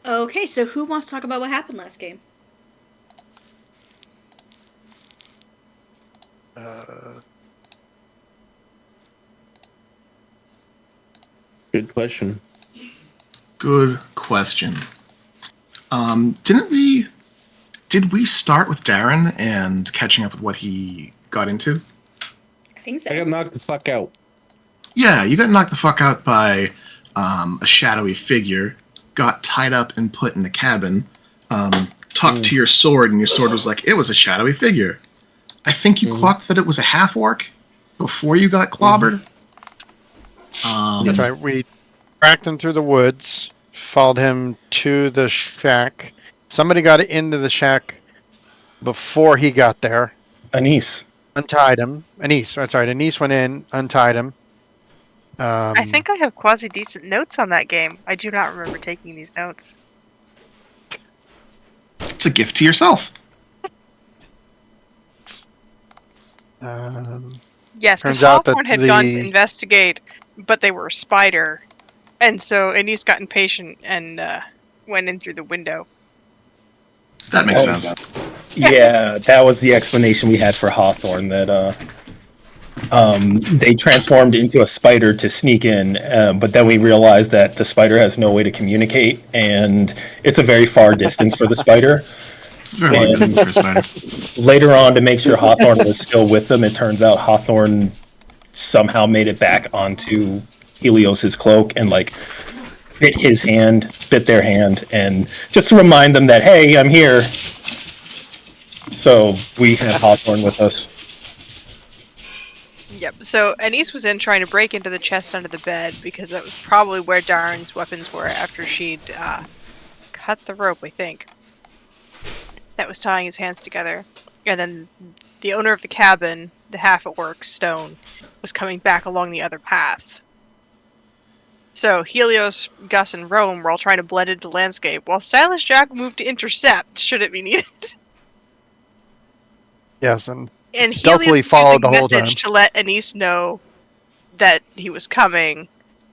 Okay, so who wants to talk about what happened last game? Good question. Good question. Did we start with Darren and catching up with what he got into? I think so. I got knocked the fuck out. Yeah, you got knocked the fuck out by a shadowy figure, got tied up and put in a cabin, talked to your sword, and your sword was like, it was a shadowy figure. I think you clocked that it was a half-orc before you got clobbered. That's right. We tracked him through the woods, followed him to the shack. Somebody got into the shack before he got there. Anise. Untied him. Anise, that's right. Anise went in, untied him. I think I have quasi-decent notes on that game. I do not remember taking these notes. It's a gift to yourself. Yes, because turns out that Hawthorne had gone to investigate, but they were a spider. And so Anise got impatient and went in through the window. That makes sense. Yeah, that was the explanation we had for Hawthorne, that they transformed into a spider to sneak in, but then we realized that the spider has no way to communicate, and it's a very far distance for the spider. It's a very long distance for a spider. Later on, to make sure Hawthorne was still with them, it turns out Hawthorne somehow made it back onto Helios's cloak and bit his hand, bit their hand, and just to remind them that, hey, I'm here. So we had Hawthorne with us. Yep, so Anise was in trying to break into the chest under the bed because that was probably where Darren's weapons were after she'd cut the rope, I think. That was tying his hands together. And then the owner of the cabin, the half-at-work, Stone, was coming back along the other path. So Helios, Gus, and Rome were all trying to blend into the landscape, while Stylish Jack moved to intercept, should it be needed. Yes, and Helios stealthily was followed using the whole time. message to let Anise know that he was coming.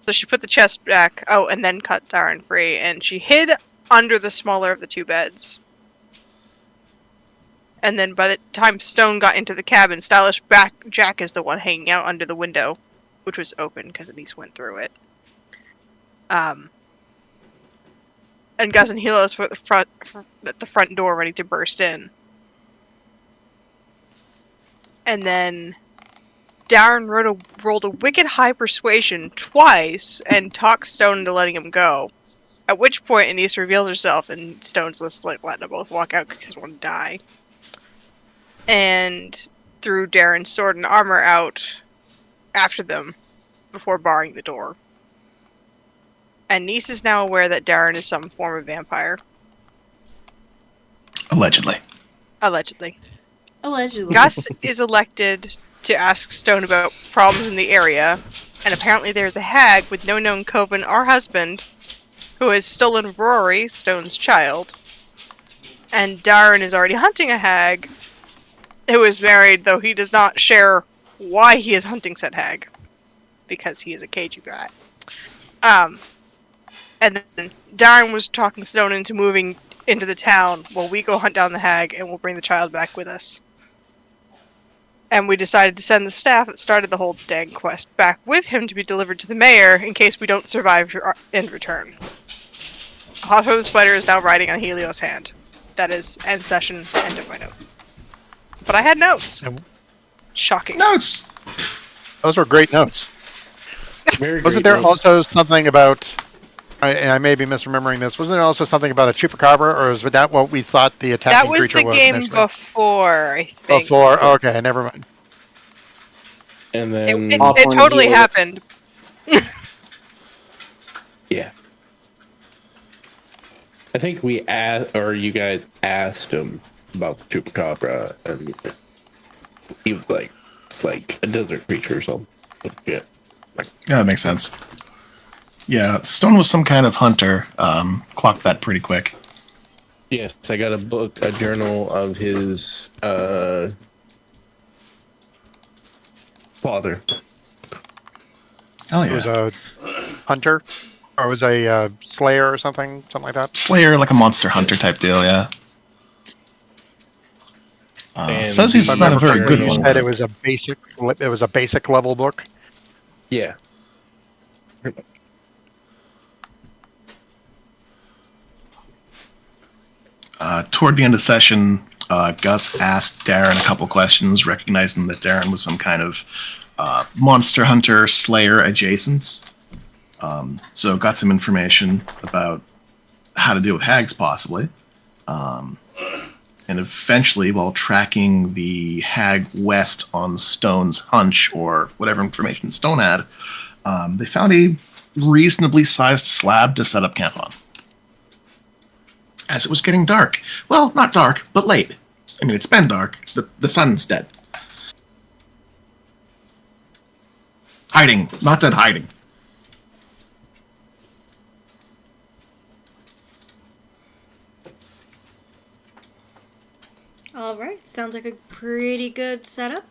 So she put the chest back, and then cut Darren free, and she hid under the smaller of the two beds. And then by the time Stone got into the cabin, Stylish Jack is the one hanging out under the window, which was open because Anise went through it. And Gus and Helios were at the front door ready to burst in. And then Darren rolled a wicked high persuasion twice and talked Stone into letting him go. At which point Anise reveals herself, and Stone's just letting them both walk out because he doesn't want to die. And threw Darren's sword and armor out after them before barring the door. And Anise is now aware that Darren is some form of vampire. Allegedly. Allegedly. Gus is elected to ask Stone about problems in the area, and apparently there's a hag with no known coven or husband who has stolen Rory, Stone's child. And Darren is already hunting a hag who is married, though he does not share why he is hunting said hag, because he is a cagey brat. And then Darren was talking Stone into moving into the town while we go hunt down the hag and we'll bring the child back with us. And we decided to send the staff that started the whole dang quest back with him to be delivered to the mayor in case we don't survive in return. Hawthorne the Spider is now riding on Helios' hand. That is end session, end of my note. But I had notes. Shocking. Notes! Those were great notes. Wasn't there also something about, and I may be misremembering this, wasn't there also something about a chupacabra, or was that what we thought the attacking creature was? That was the game before, I think. Before? Okay, never mind. And then... It totally happened. Yeah. I think we asked, or you guys asked him about the chupacabra, and he was like, it's like a desert creature or something. Yeah. Yeah, that makes sense. Yeah, Stone was some kind of hunter. Clocked that pretty quick. Yes, I got a journal of his father. Oh yeah. He was a hunter? Or it was a Slayer or something like that. Slayer, like a Monster Hunter type deal, yeah. And Says he's If I not a remember very correctly, good you one. said but- it was a basic. It was a basic level book. Yeah. Toward the end of session, Gus asked Darren a couple questions, recognizing that Darren was some kind of Monster Hunter Slayer adjacent. So got some information about how to deal with hags, possibly. And eventually, while tracking the hag west on Stone's hunch, or whatever information Stone had, they found a reasonably sized slab to set up camp on. As it was getting dark. Well, not dark, but late. I mean, it's been dark. The sun's dead. Hiding. Not dead, hiding. Alright, sounds like a pretty good setup.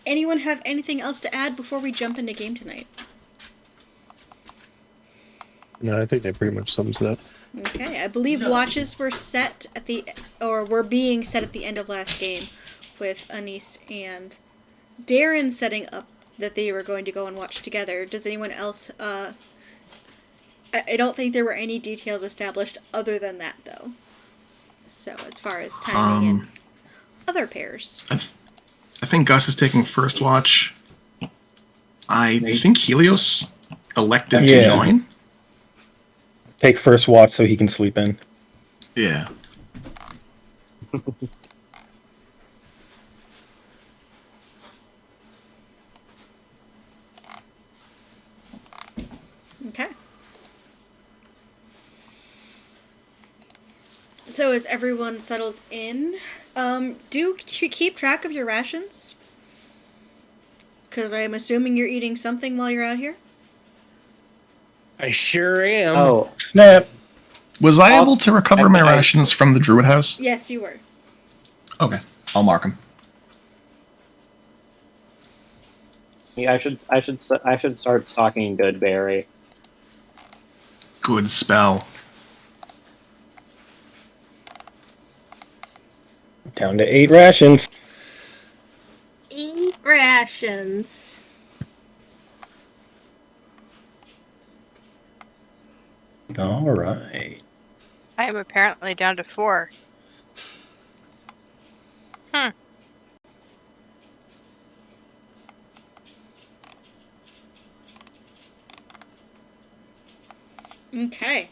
Anyone have anything else to add before we jump into game tonight? No, I think that pretty much sums it up. Okay, I believe watches were set at were being set at the end of last game, with Anise and Darren setting up that they were going to go and watch together. Does anyone else, I don't think there were any details established other than that, though. So, as far as timing and other pairs. I think Gus is taking first watch. I think Helios elected to join. Take first watch so he can sleep in. Yeah. Okay. So as everyone settles in, do keep track of your rations? Because I'm assuming you're eating something while you're out here? I sure am. Oh, Snap. Was I able to recover my I- rations from the Druid house? Yes, you were. Okay. I'll mark them. I should start stocking good berry. Good spell. Down to 8 rations. 8 rations. All right. I am apparently down to 4. Okay.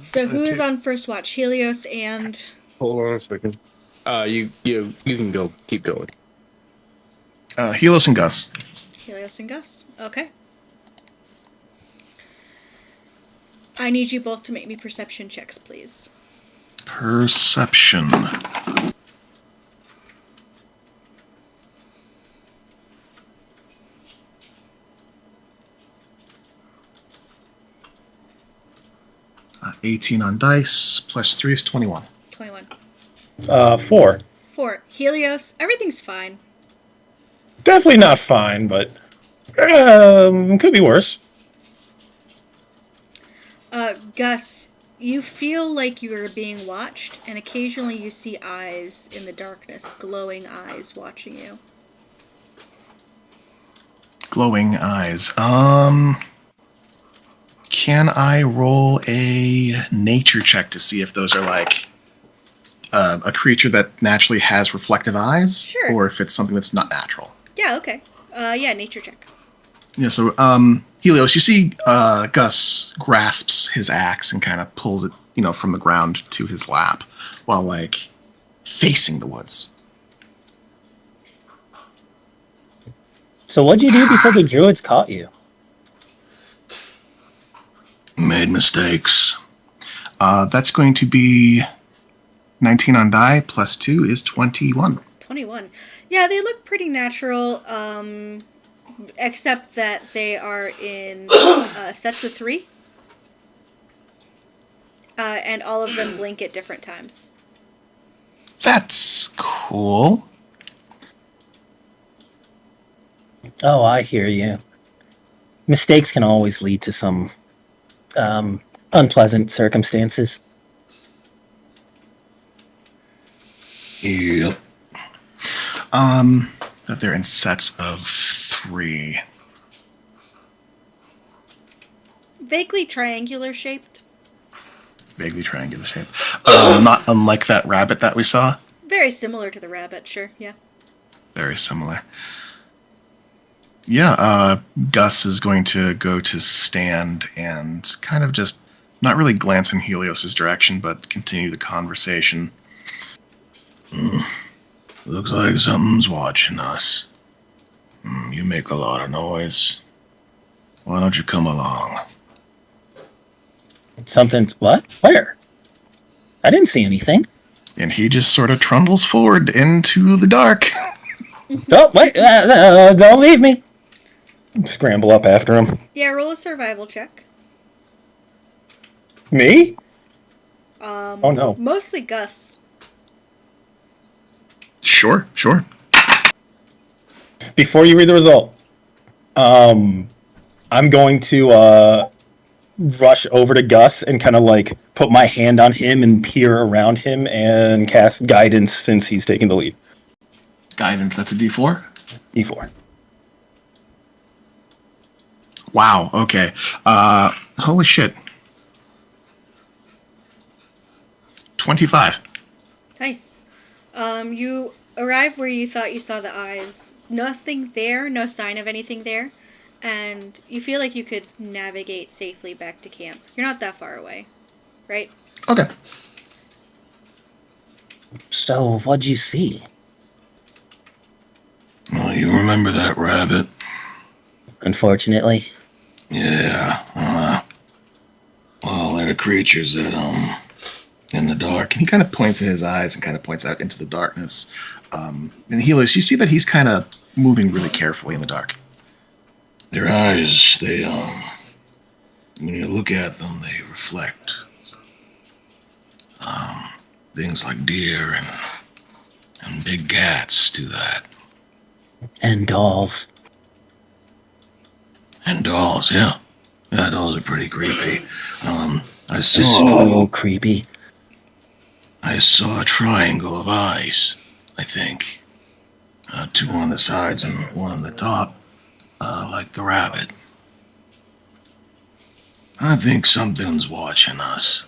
So who is on first watch? Helios and... Hold on a second. You can go. Keep going. Helios and Gus. Helios and Gus. Okay. I need you both to make me perception checks, please. Perception. Uh, 18 on dice, plus 3 is 21. 21. 4. 4. Helios, everything's fine. Definitely not fine, but could be worse. Gus, you feel like you are being watched, and occasionally you see eyes in the darkness, glowing eyes watching you. Glowing eyes. Can I roll a nature check to see if those are like a creature that naturally has reflective eyes? Sure. Or if it's something that's not natural? Yeah, okay. Yeah, nature check. Yeah, so Helios, you see Gus grasps his axe and kind of pulls it, from the ground to his lap while like facing the woods. So what'd you do before the druids caught you? Made mistakes. That's going to be 19 on die, plus 2 is 21. 21. Yeah, they look pretty natural, except that they are in sets of 3. And all of them blink at different times. That's cool. Oh, I hear you. Mistakes can always lead to some unpleasant circumstances. Yep. That they're in sets of 3. Vaguely triangular shaped. Vaguely triangular shape. Not unlike that rabbit that we saw. Very similar to the rabbit, sure, yeah. Very similar. Yeah, Gus is going to go to stand and kind of just not really glance in Helios's direction, but continue the conversation. Looks like something's watching us. You make a lot of noise. Why don't you come along? Something. What? Where? I didn't see anything. And he just sort of trundles forward into the dark. Oh, wait! Don't leave me! Scramble up after him. Yeah, roll a survival check. Me? Oh no. Mostly Gus. Sure. Before you read the result, I'm going to rush over to Gus and kind of like put my hand on him and peer around him and cast guidance since he's taking the lead. Guidance, that's a D4? D4. Wow, okay. Holy shit. 25. Nice. You arrive where you thought you saw the eyes. Nothing there, no sign of anything there. And you feel like you could navigate safely back to camp. You're not that far away, right? Okay. So, what'd you see? Well, you remember that rabbit? Unfortunately. Yeah. Well, they're creatures that, in the dark. And he kind of points at his eyes and kind of points out into the darkness. And Helios, you see that he's kind of moving really carefully in the dark. Their eyes, they, when you look at them, they reflect, things like deer and big cats do that. And dolls. And dolls, yeah. Yeah, dolls are pretty creepy. I So saw creepy. a triangle of eyes, I think. 2 on the sides and 1 on the top, like the rabbit. I think something's watching us.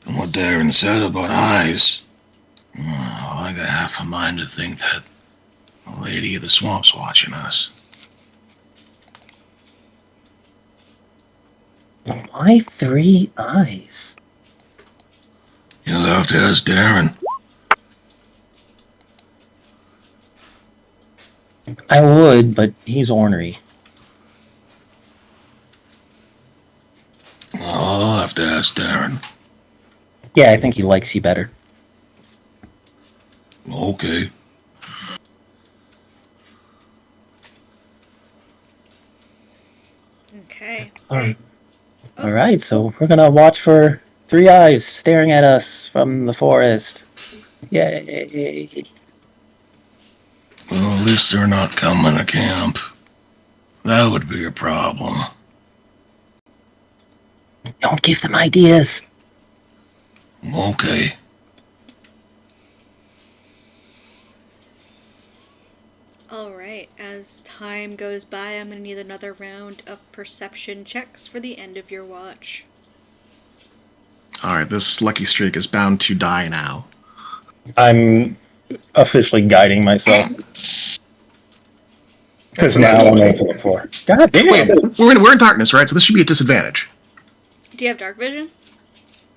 And what Darren said about eyes, I got half a mind to think that the lady of the swamp's watching us. Why 3 eyes? You'll have to ask Darren. I would, but he's ornery. I'll have to ask Darren. Yeah, I think he likes you better. Okay. Okay. Alright, so we're gonna watch for 3 eyes staring at us from the forest. Yay. Well, at least they're not coming to camp. That would be a problem. Don't give them ideas. Okay. Alright, as time goes by, I'm going to need another round of perception checks for the end of your watch. Alright, this lucky streak is bound to die now. I'm officially guiding myself. Because now I know what to look for. God damn. Wait, we're in darkness, right? So this should be a disadvantage. Do you have dark vision?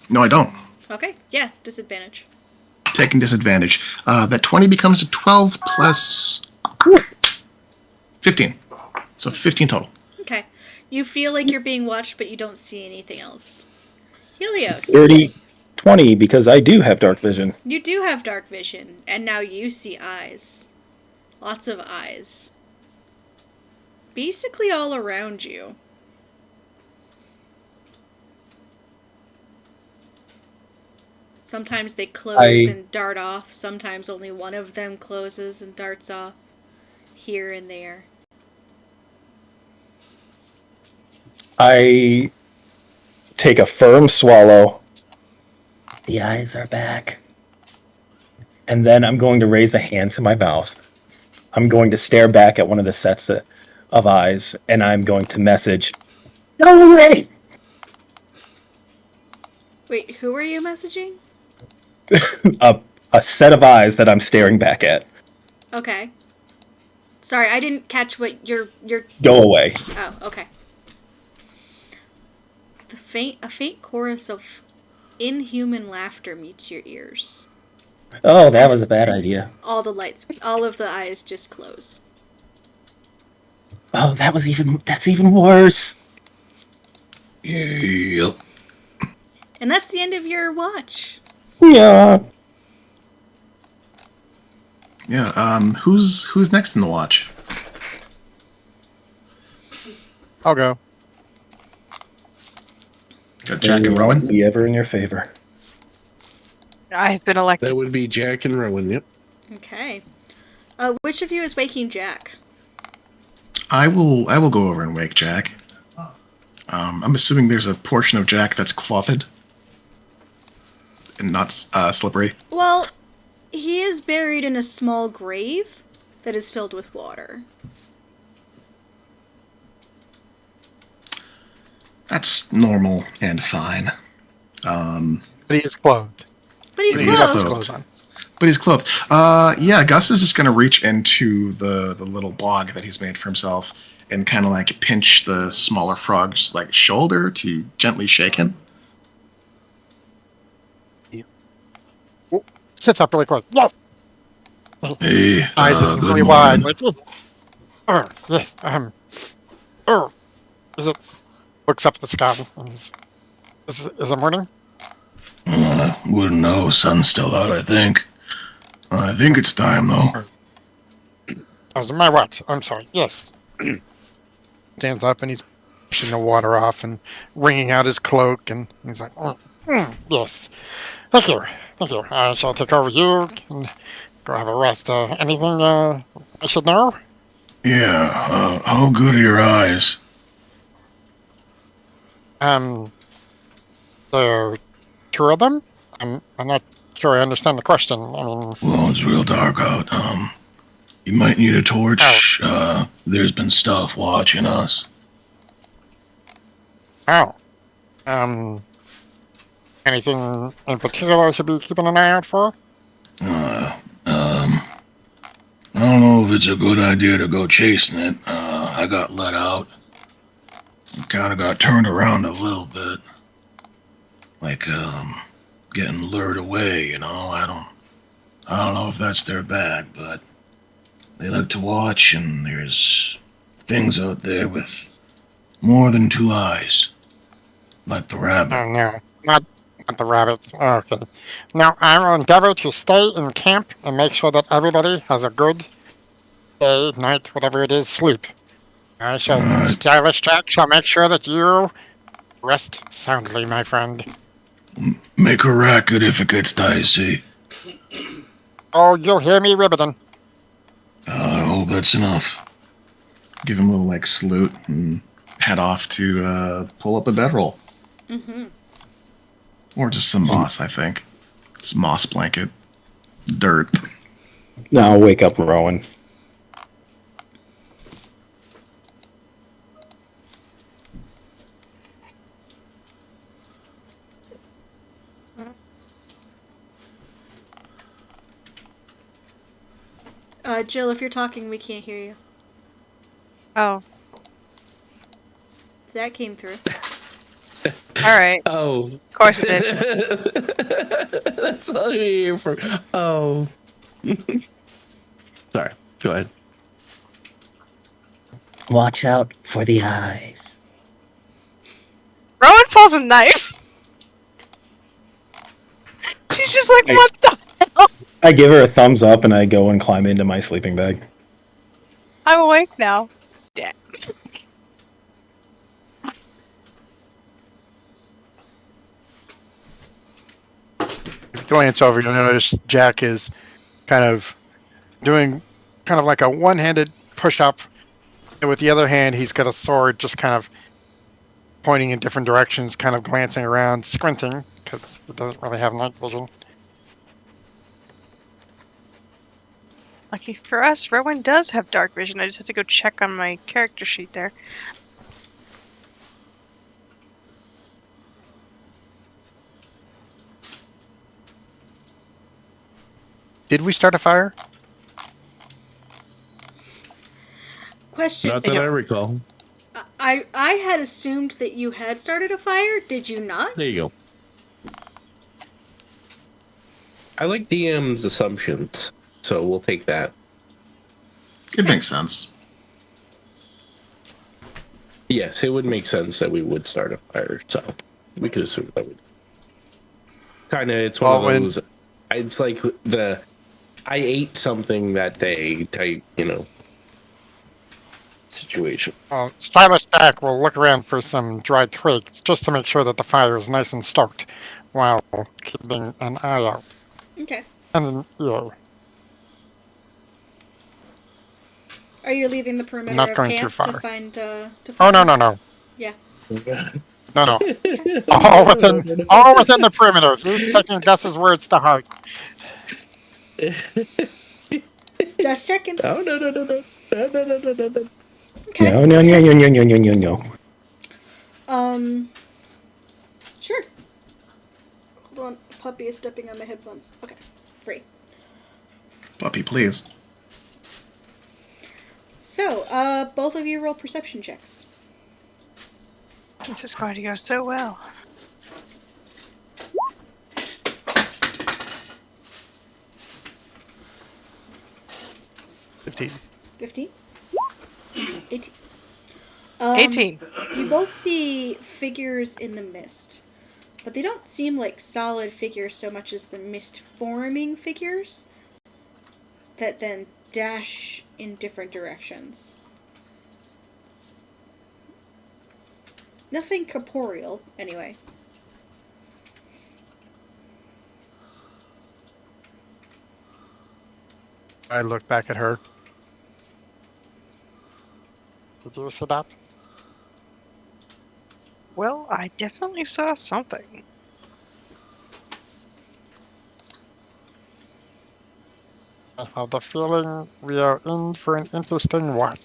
No, I don't. Okay, yeah, disadvantage. Taking disadvantage. That 20 becomes a 12 plus 15. So 15 total. Okay. You feel like you're being watched, but you don't see anything else. Helios. 30, 20, because I do have dark vision. You do have dark vision, and now you see eyes. Lots of eyes. Basically all around you. Sometimes they close and dart off. Sometimes only one of them closes and darts off. here and there. I take a firm swallow. The eyes are back. And then I'm going to raise a hand to my mouth. I'm going to stare back at one of the sets of eyes, and I'm going to message, "Go away!" Wait, who are you messaging? a set of eyes that I'm staring back at. Okay. Sorry, I didn't catch what your. Go away. Oh, okay. A faint chorus of inhuman laughter meets your ears. Oh, that was a bad idea. All of the eyes just close. Oh, that's even worse. Yep. And that's the end of your watch. Yeah. Yeah. Who's next in the watch? I'll go. Got Jack and Rowan. Be ever in your favor. I've been elected. That would be Jack and Rowan. Yep. Okay. Which of you is waking Jack? I will go over and wake Jack. I'm assuming there's a portion of Jack that's clothed and not slippery. Well, he is buried in a small grave that is filled with water. That's normal and fine. But he is clothed. But he's But he's clothed. clothed. But he's clothed. Yeah, Gus is just gonna reach into the little log that he's made for himself and kind of like pinch the smaller frog's like shoulder to gently shake him. Sits up really quick. Yes. Hey, Eyes are good really morning. wide. Like, yes. Is it? Looks up at the sky. Is it morning? Wouldn't know. Sun's still out, I think. I think it's time, though. I was in my watch. I'm sorry. Yes. Stands up and he's pushing the water off and wringing out his cloak, and he's like, yes. Thank you. Thank you. I shall take over you and go have a rest. Anything I should know? Yeah, how good are your eyes? There are two of them? I'm not sure I understand the question. I mean... Well, it's real dark out. You might need a torch. There's been stuff watching us. Oh. Anything in particular I should be keeping an eye out for? I don't know if it's a good idea to go chasing it. I got let out. Kind of got turned around a little bit. Like, getting lured away, you know? I don't know if that's their bad, but they like to watch, and there's things out there with more than two eyes. Like the rabbit. Oh, no. Not the rabbits. Oh, okay. Now, I will endeavor to stay in camp and make sure that everybody has a good day, night, whatever it is, sleep. I shall, Stylish Jack shall make sure that you rest soundly, my friend. Make a racket if it gets dicey. Oh, you'll hear me ribbiting. I hope that's enough. Give him a little, like, salute and head off to pull up a bedroll. Mm-hmm. Or just some moss, I think. Just moss blanket. Dirt. Now wake up, Rowan. Jill, if you're talking, we can't hear you. Oh, That came through. all right. Oh. Of course it did. That's all you hear from. Oh. Sorry. Go ahead. Watch out for the eyes. Rowan pulls a knife. She's just like, Hey. what the hell? I give her a thumbs up and I go and climb into my sleeping bag. I'm awake now. Damn. Glance over, you'll notice Jack is kind of doing kind of like a one-handed push up. And with the other hand, he's got a sword just kind of pointing in different directions, kind of glancing around, squinting, because it doesn't really have night vision. Lucky for us, Rowan does have dark vision. I just have to go check on my character sheet there. Did we start a fire? Question. Not that I recall. I had assumed that you had started a fire. Did you not? There you go. I like DM's assumptions, so we'll take that. It makes sense. Yes, it would make sense that we would start a fire, so we could assume that we. Kind of, it's one of those. It's like I ate something that day type, situation. Stylish Jack will look around for some dry twigs just to make sure that the fire is nice and stoked while keeping an eye out. Okay. And an ear. Are you leaving the perimeter Not of going camp too far. to find? Oh, no. Yeah. No. All within the perimeter. He's taking Gus's words to heart. Just checking. Oh, no. Okay. No. Sure. Hold on. Puppy is stepping on my headphones. Okay. Free. Puppy, please. So, both of you roll perception checks. This is going to go so well. $15. 15? 18. 18. You both see figures in the mist, but they don't seem like solid figures so much as the mist forming figures that then dash in different directions. Nothing corporeal, anyway. I look back at her. Did you see that? Well, I definitely saw something. I have the feeling we are in for an interesting one.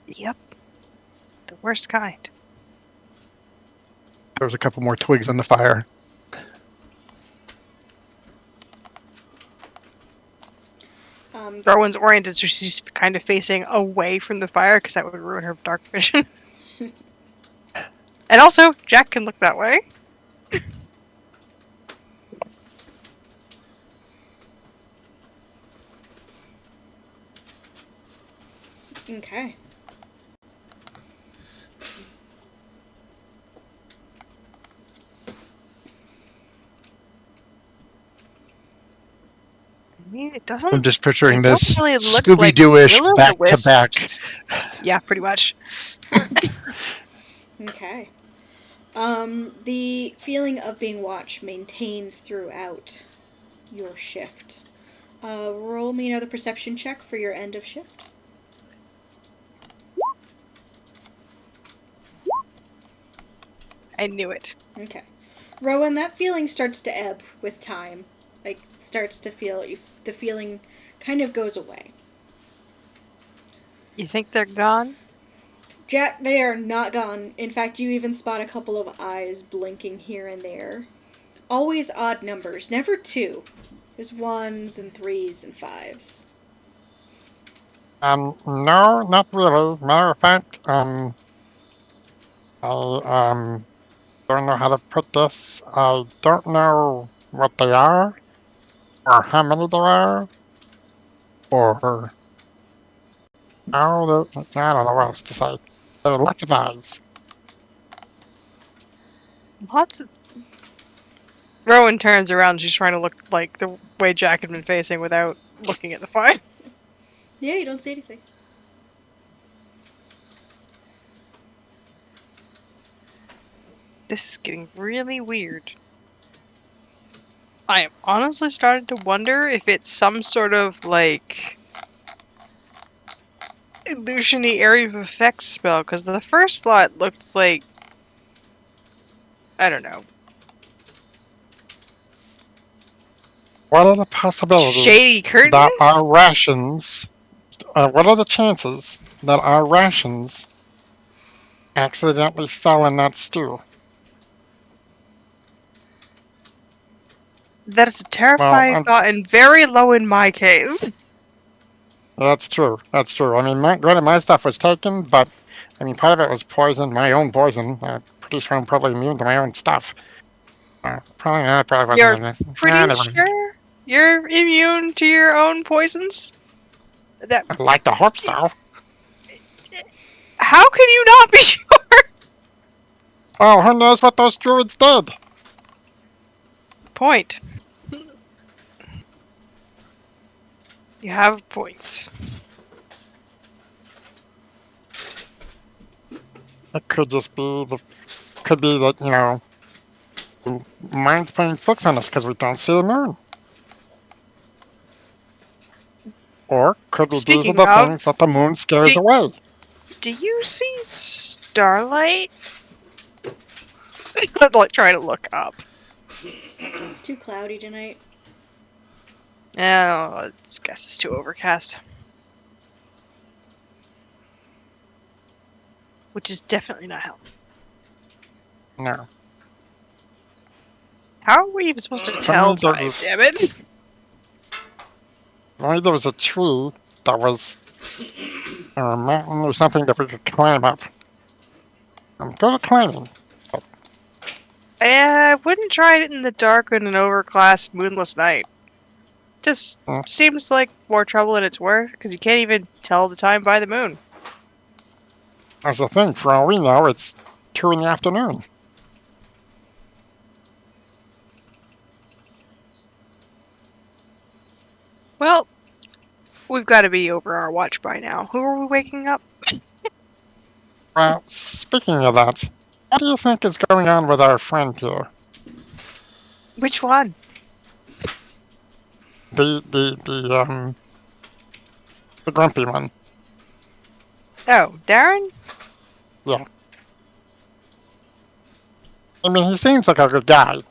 Yep. The worst kind. There's a couple more twigs on the fire. Rowan's oriented, so she's kind of facing away from the fire because that would ruin her dark vision. And also, Jack can look that way. Okay. I mean, it doesn't. I'm just picturing they this don't really look Scooby-Doo-ish like back to will-o'-the-wisps. back. Yeah, pretty much. Okay. The feeling of being watched maintains throughout your shift. Roll me another perception check for your end of shift. I knew it. Okay. Rowan, that feeling starts to ebb with time. Like, starts to feel, the feeling kind of goes away. You think they're gone? Jack, they are not gone. In fact, you even spot a couple of eyes blinking here and there. Always odd numbers, never two. There's 1s and 3s and 5s. No, not really. Matter of fact, I don't know how to put this. I don't know what they are, or how many there are, or how I don't know what else to say. There are lots of eyes. Lots of. Rowan turns around. She's trying to look like the way Jack had been facing without looking at the fire. Yeah, you don't see anything. This is getting really weird. I am honestly starting to wonder if it's some sort of, like, illusion-y area of effect spell, because the first lot looked like, I don't know, What are the possibilities shady that curtains? our rations? What are the chances that our rations accidentally fell in that stew? That is a Well, terrifying thought, and very low in my case. that's true. That's true. I mean, granted, my stuff was taken, but I mean, part of it was poison, my own poison. Pretty sure I'm probably immune to my own stuff. Probably wasn't You're in it. pretty Never mind. sure you're immune to your own poisons? That I'd like to hope so. How can you not be sure? Oh, who knows what those druids did? Point. You have a point. It could just be could be that, the mind's playing tricks on us because we don't see the moon. Or could be these are Speaking the things of, that the moon scares do, away? do you see starlight? I'm like trying to look up. It's too cloudy tonight. Oh, I guess it's too overcast. Which is definitely not helpful. No. How are we even supposed to tell time, damn it? Only there was a tree that was, or a mountain or something that we could climb up. I'm good at climbing. I wouldn't try it in the dark on an overcast, moonless night. Just seems like more trouble than it's worth, because you can't even tell the time by the moon. That's the thing, for all we know, it's 2 in the afternoon. Well, we've got to be over our watch by now. Who are we waking up? Well, speaking of that, what do you think is going on with our friend here? Which one? The grumpy one. Oh, Darren? Yeah. I mean, he seems like a good guy.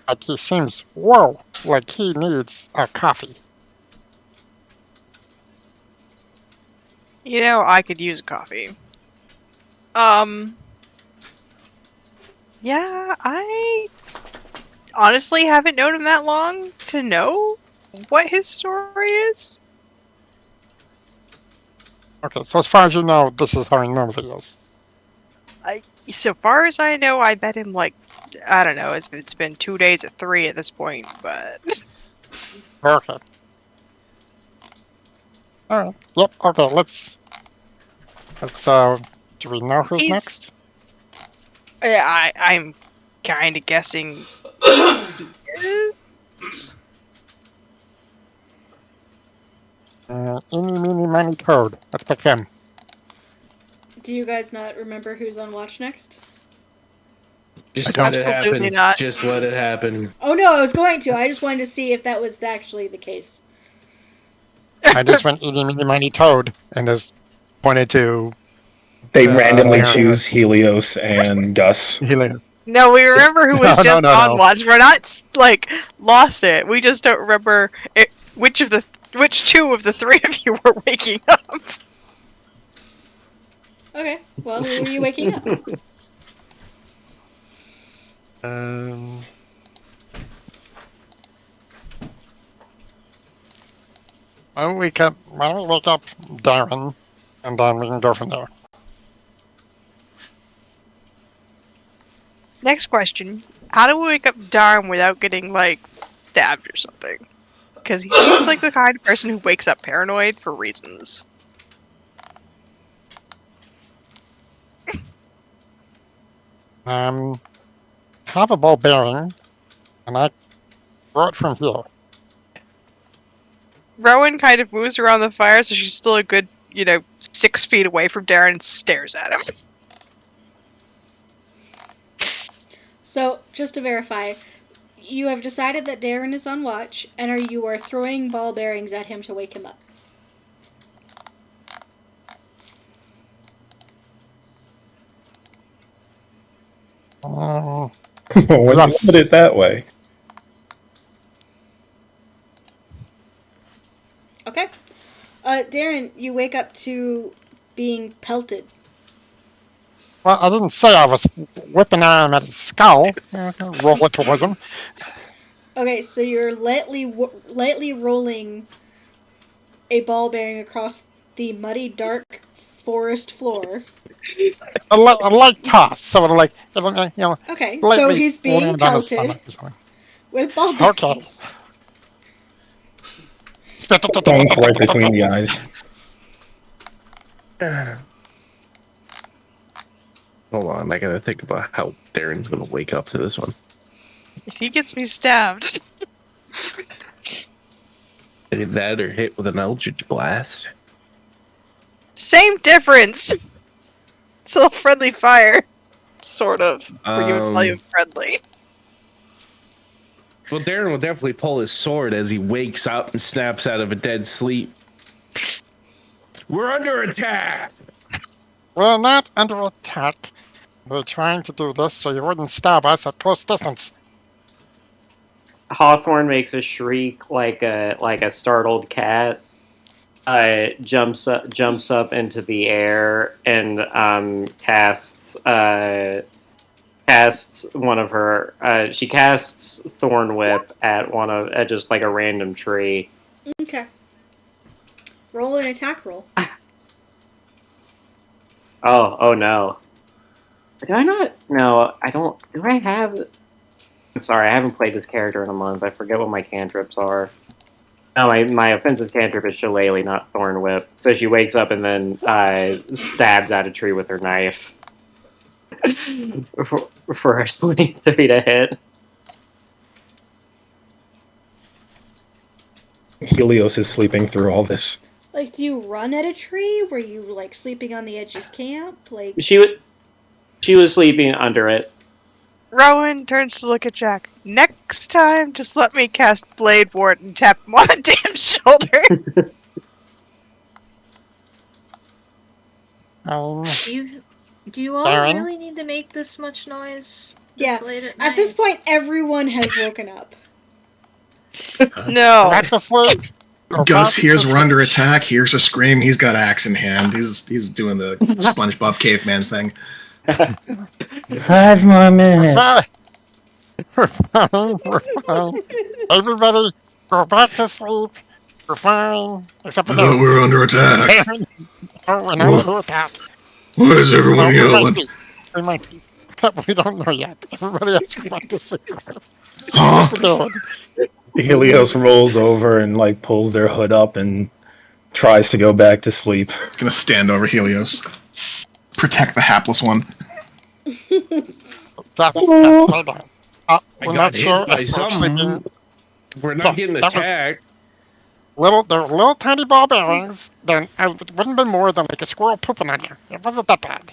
Like, he seems, whoa, like he needs a coffee. You know, I could use a coffee. Yeah, I honestly haven't known him that long to know what his story is. Okay, so as far as you know, this is how he normally is. So far as I know, I bet him like, I don't know, it's been 2 days at 3 at this point, but... Okay. Alright, yep, okay, let's, do we know who's next? I'm kind of guessing he is. Eeny, meeny, miny, toad. Let's pick him. Do you guys not remember who's on watch next? Just I let don't. it Absolutely happen. not. Just let it happen. Oh no, I was going to. I just wanted to see if that was actually the case. I just went eeny, meeny, miny, toad, and just pointed to They randomly Darren. choose Helios and Gus. Helios. No, we remember who was No, just no, on no. watch. We're not, like, lost it. We just don't remember which 2 of the 3 of you were waking up. Okay, well, who are you waking up? Why don't we wake up Darren, and then we can go from there. Next question. How do we wake up Darn without getting, like, stabbed or something? Because he seems like the kind of person who wakes up paranoid for reasons. Have a ball bearing, and I throw it from here. Rowan kind of moves around the fire, so she's still a good, 6 feet away from Darren and stares at him. So, just to verify, you have decided that Darren is on watch, and you are throwing ball bearings at him to wake him up. Oh, When you Yes. put it that way. Okay. Darren, you wake up to being pelted. well, I didn't say I was whipping him at his skull. Roll it towards him. Okay, so you're lightly rolling a ball bearing across the muddy, dark forest floor. A light toss, sort of like, Okay, so lightly he's being land on his pelted stomach or something. with ball Okay. bearings. Thrown right between the eyes. Hold on, I gotta think about how Darren's gonna wake up to this one. If he gets me stabbed, Either that or hit with an Eldritch Blast. same difference. It's a friendly fire, sort of. For you would call you friendly. Well, Darren will definitely pull his sword as he wakes up and snaps out of a dead sleep. We're under attack! We're not under attack. We're trying to do this so you wouldn't stab us at close distance. Hawthorne makes a shriek like a startled cat. Jumps up into the air and casts one of her. She casts Thorn Whip at just like a random tree. Okay. Roll an attack roll. Oh no. Do I not? No, I don't. Do I have? I'm sorry, I haven't played this character in a month. I forget what my cantrips are. No, my offensive cantrip is Shillelagh, not Thorn Whip. So she wakes up and then stabs at a tree with her knife. for a 23 to hit. Helios is sleeping through all this. Like, do you run at a tree? Were you, like, sleeping on the edge of camp? Like, She was sleeping under it. Rowan turns to look at Jack. Next time, just let me cast Blade Ward and tap him on the damn shoulder. Do you all Darren? really need to make this much noise Yeah, this late at night? at this point, everyone has woken up. No. Back to sleep. Gus hears we're under attack, hears a scream, he's got axe in hand. He's doing the SpongeBob caveman thing. 5 more minutes. Fine. We're fine. We're fine. Everybody, go back to sleep. We're fine. Except I for thought we Darren. were under attack. Oh, we're not under attack. Why is everyone Well, yelling? we might be. But we don't know yet. Everybody else go back to sleep. Huh? We're going. Helios rolls over and like pulls their hood up and tries to go back to sleep. Gonna stand over Helios. Protect the hapless one. That's hold on. I We're got not hit sure by if we're actually something. being If we're not Yes, getting that was- attacked, they're little tiny ball bearings. Then it wouldn't have been more than like a squirrel pooping on you. It wasn't that bad.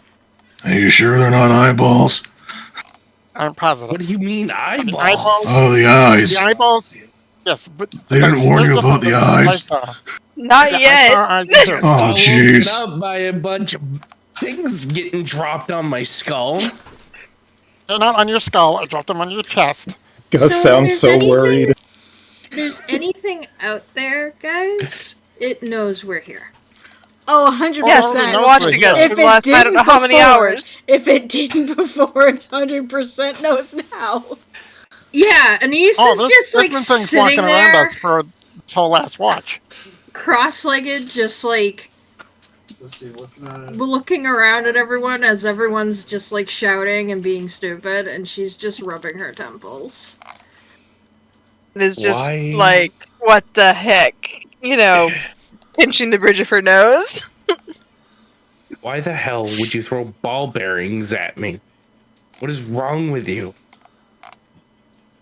Are you sure they're not eyeballs? I'm positive. what do you mean eyeballs? eyeballs? Oh, the eyes. The eyeballs, yes, but They didn't warn you about the eyes. Not yet. Oh, jeez. Up by a bunch of things getting dropped on my skull. They're not on your skull. I dropped them on your chest. Gus So sounds there's so anything- worried. There's anything out there, guys, it knows we're here. Oh, 100%. Yes, Well, it's no, watching yeah. us If for the it last I don't know how many didn't hours. If it didn't before, it 100% knows now. Yeah, Anise Oh, is there's, just there's like been things sitting walking around there, us for this whole last watch. cross-legged, just like looking around at everyone as everyone's just like shouting and being stupid, and she's just rubbing her temples. It's just Why? like, what the heck? You know, pinching the bridge of her nose. Why the hell would you throw ball bearings at me? What is wrong with you?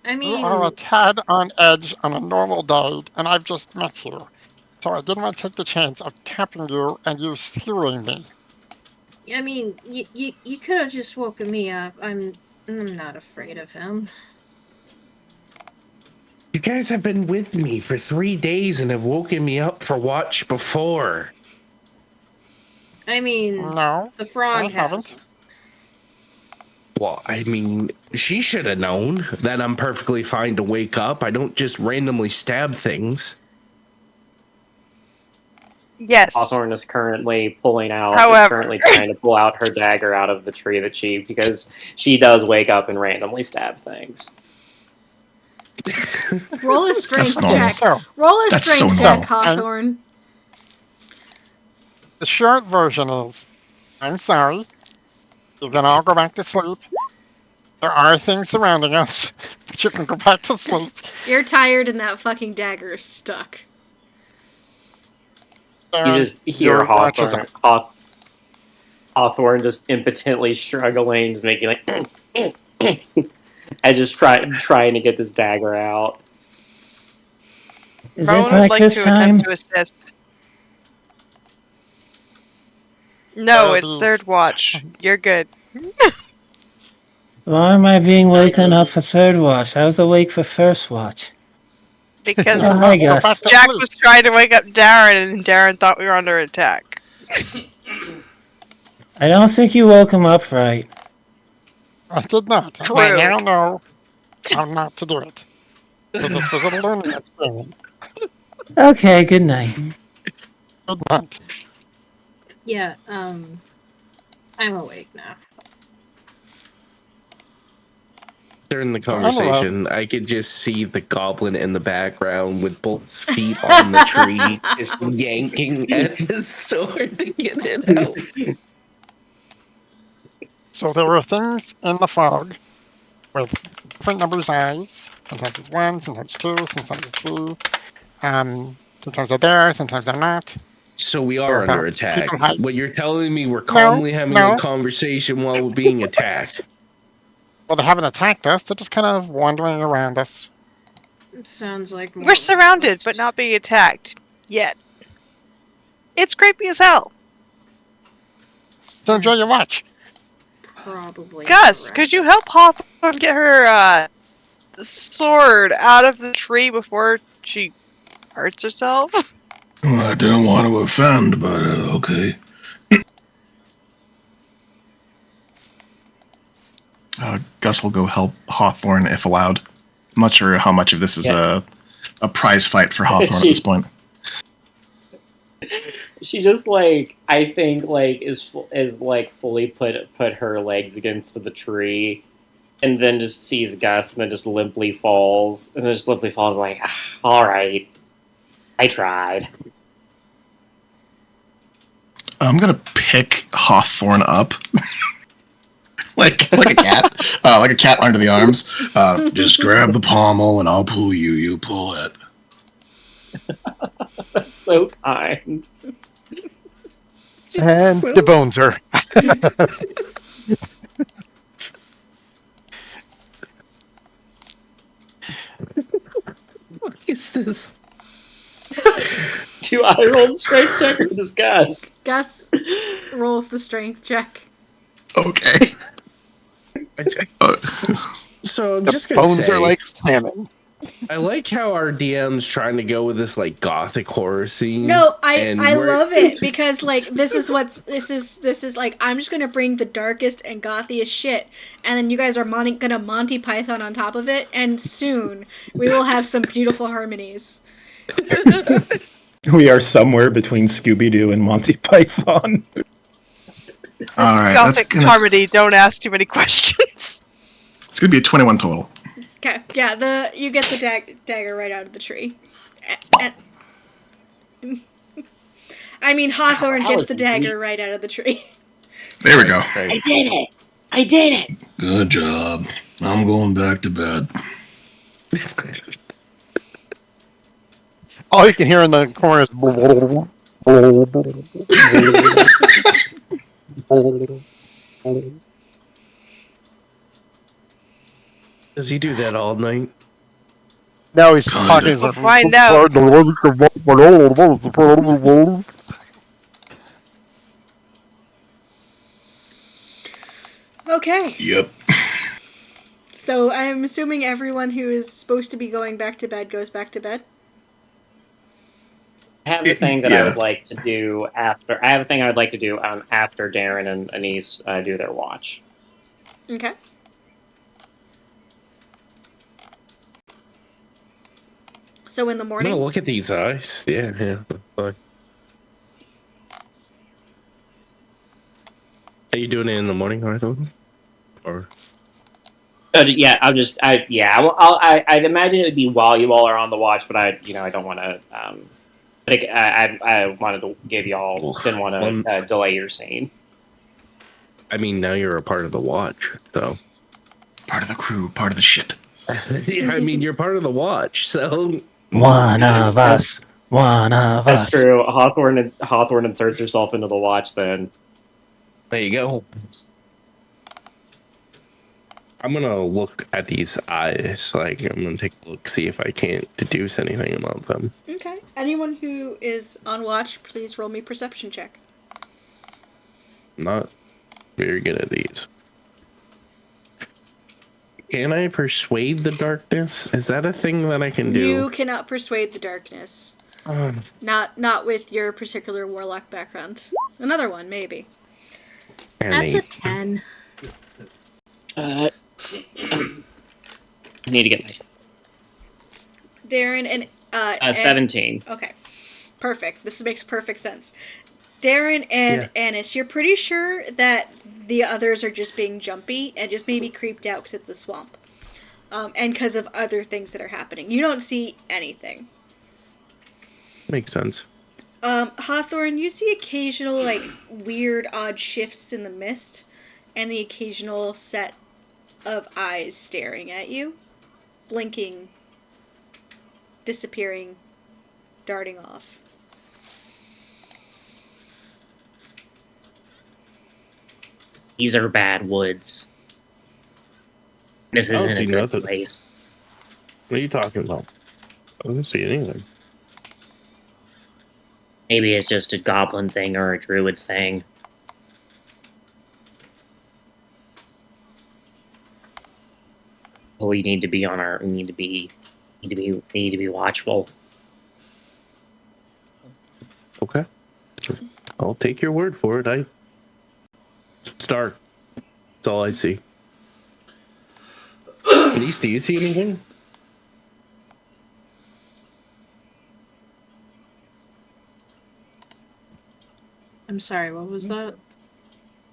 I You mean, are a tad on edge on a normal day, and I've just met you. So I didn't want to take the chance of tapping you and you skewing me. you could have just woken me up. I'm not afraid of him. You guys have been with me for 3 days and have woken me up for watch before. I mean, No, the frog I haven't. has. Well, I mean, she should have known that I'm perfectly fine to wake up. I don't just randomly stab things. Yes. Hawthorne is currently pulling out. However- Is currently trying to pull out her dagger out of the tree because she does wake up and randomly stab things. Roll a strength normal. check. So, Roll a That's strength so check, normal. Hawthorne. the short version is, I'm sorry. You can all go back to sleep. There are things surrounding us, but you can go back to sleep. You're tired and that fucking dagger is stuck. You And just hear your watch is Hawthorne just impotently struggling, just making like I just trying to get this dagger out. Is Rowan it would like breakfast to time? attempt to assist. No, it's These- third watch. You're good. Why am I being waken up for third watch? I was awake for first watch. Because Oh, hi, Go Gus. back to Jack sleep. was trying to wake up Darren, and Darren thought we were under attack. I don't think you woke him up right. I did not. True. I now know how not to do it. But this was a learning experience. Okay, good night. Good night. Yeah, I'm awake now. During the don't know. conversation, I could just see the goblin in the background with both feet on the tree, just yanking at the sword to get it out. So there were things in the fog with different numbers of eyes. Sometimes it's one, sometimes two, sometimes it's three. Sometimes they're there, sometimes they're not. So we are Or under how attack. people hide. What you're telling me, we're calmly having no. a conversation while we're being attacked. Well, they haven't attacked us. They're just kind of wandering around us. It sounds like more We're surrounded, but not being attacked yet. It's creepy as hell. So enjoy your watch. probably. Gus, correct. could you help Hawthorne get her sword out of the tree before she hurts herself? Well, I didn't want to offend, but okay. Gus will go help Hawthorne if allowed. I'm not sure how much of this is a prize fight for Hawthorne at this point. She just like I think like is like fully put her legs against the tree, and then just sees Gus, and then just limply falls, like, all right, I tried. I'm gonna pick Hawthorne up, like a cat, like a cat under the arms. Just grab the pommel, and I'll pull you. You pull it. That's so kind. And the bones are. What is this? Do I roll the strength check or disgust? Gus rolls the strength check. Okay. So I'm The just gonna bones say, are like salmon. I like how our DM's trying to go with this like gothic horror scene. No, I and we're- love it because like this is like I'm just gonna bring the darkest and gothiest shit, and then you guys are gonna Monty Python on top of it, and soon we will have some beautiful harmonies. We are somewhere between Scooby-Doo and Monty Python. All right. Gothic comedy. Don't ask too many questions. It's gonna be a 21 total. Okay, yeah, you get the dagger right out of the tree. I mean, Hawthorne gets the dagger right out of the tree. There we go. I did it. I did it. Good job. I'm going back to bed. All you can hear in the corner is. Does he do that all night? Now he's Kinda. talking. We'll find out. Okay, Yep. So I'm assuming everyone who is supposed to be going back to bed goes back to bed? I have a thing that I Yeah. would like to do after. I have a thing I would like to do after Darren and Anise do their watch. Okay. So in the I'm morning? gonna look at these eyes. Yeah. Fine. Are you doing it in the morning, Arthur? Or Yeah, I'd imagine it would be while you all are on the watch, but I don't want to. I wanted to give y'all. Didn't want to delay your scene. I mean, now you're a part of the watch, so. Part of the crew, part of the ship. Yeah, I mean, you're part of the watch, so. One of us. One of That's us. true. Hawthorne inserts herself into the watch. Then There you go. I'm gonna look at these eyes. Like, I'm gonna take a look, see if I can't deduce anything about them. Okay. Anyone who is on watch, please roll me perception check. I'm not very good at these. Can I persuade the darkness? Is that a thing that I can do? You cannot persuade the darkness. Not with your particular warlock background. Another one, maybe. That's a 10. I need to get my Darren and 17. Okay, perfect. This makes perfect sense. Darren and Annis, you're pretty sure that the others are just being jumpy and just maybe creeped out because it's a swamp, and because of other things that are happening. You don't see anything. Makes sense. Hawthorne, you see occasional weird, odd shifts in the mist, and the occasional set of eyes staring at you, blinking, disappearing, darting off. These are bad woods. This I don't isn't see a good nothing. place. What are you talking about? I don't see anything. Maybe it's just a goblin thing or a druid thing. But we need to be on our. We need to be watchful. Okay. I'll take your word for it. It's dark. That's all I see. Elise, do you see anything? I'm sorry, what was that?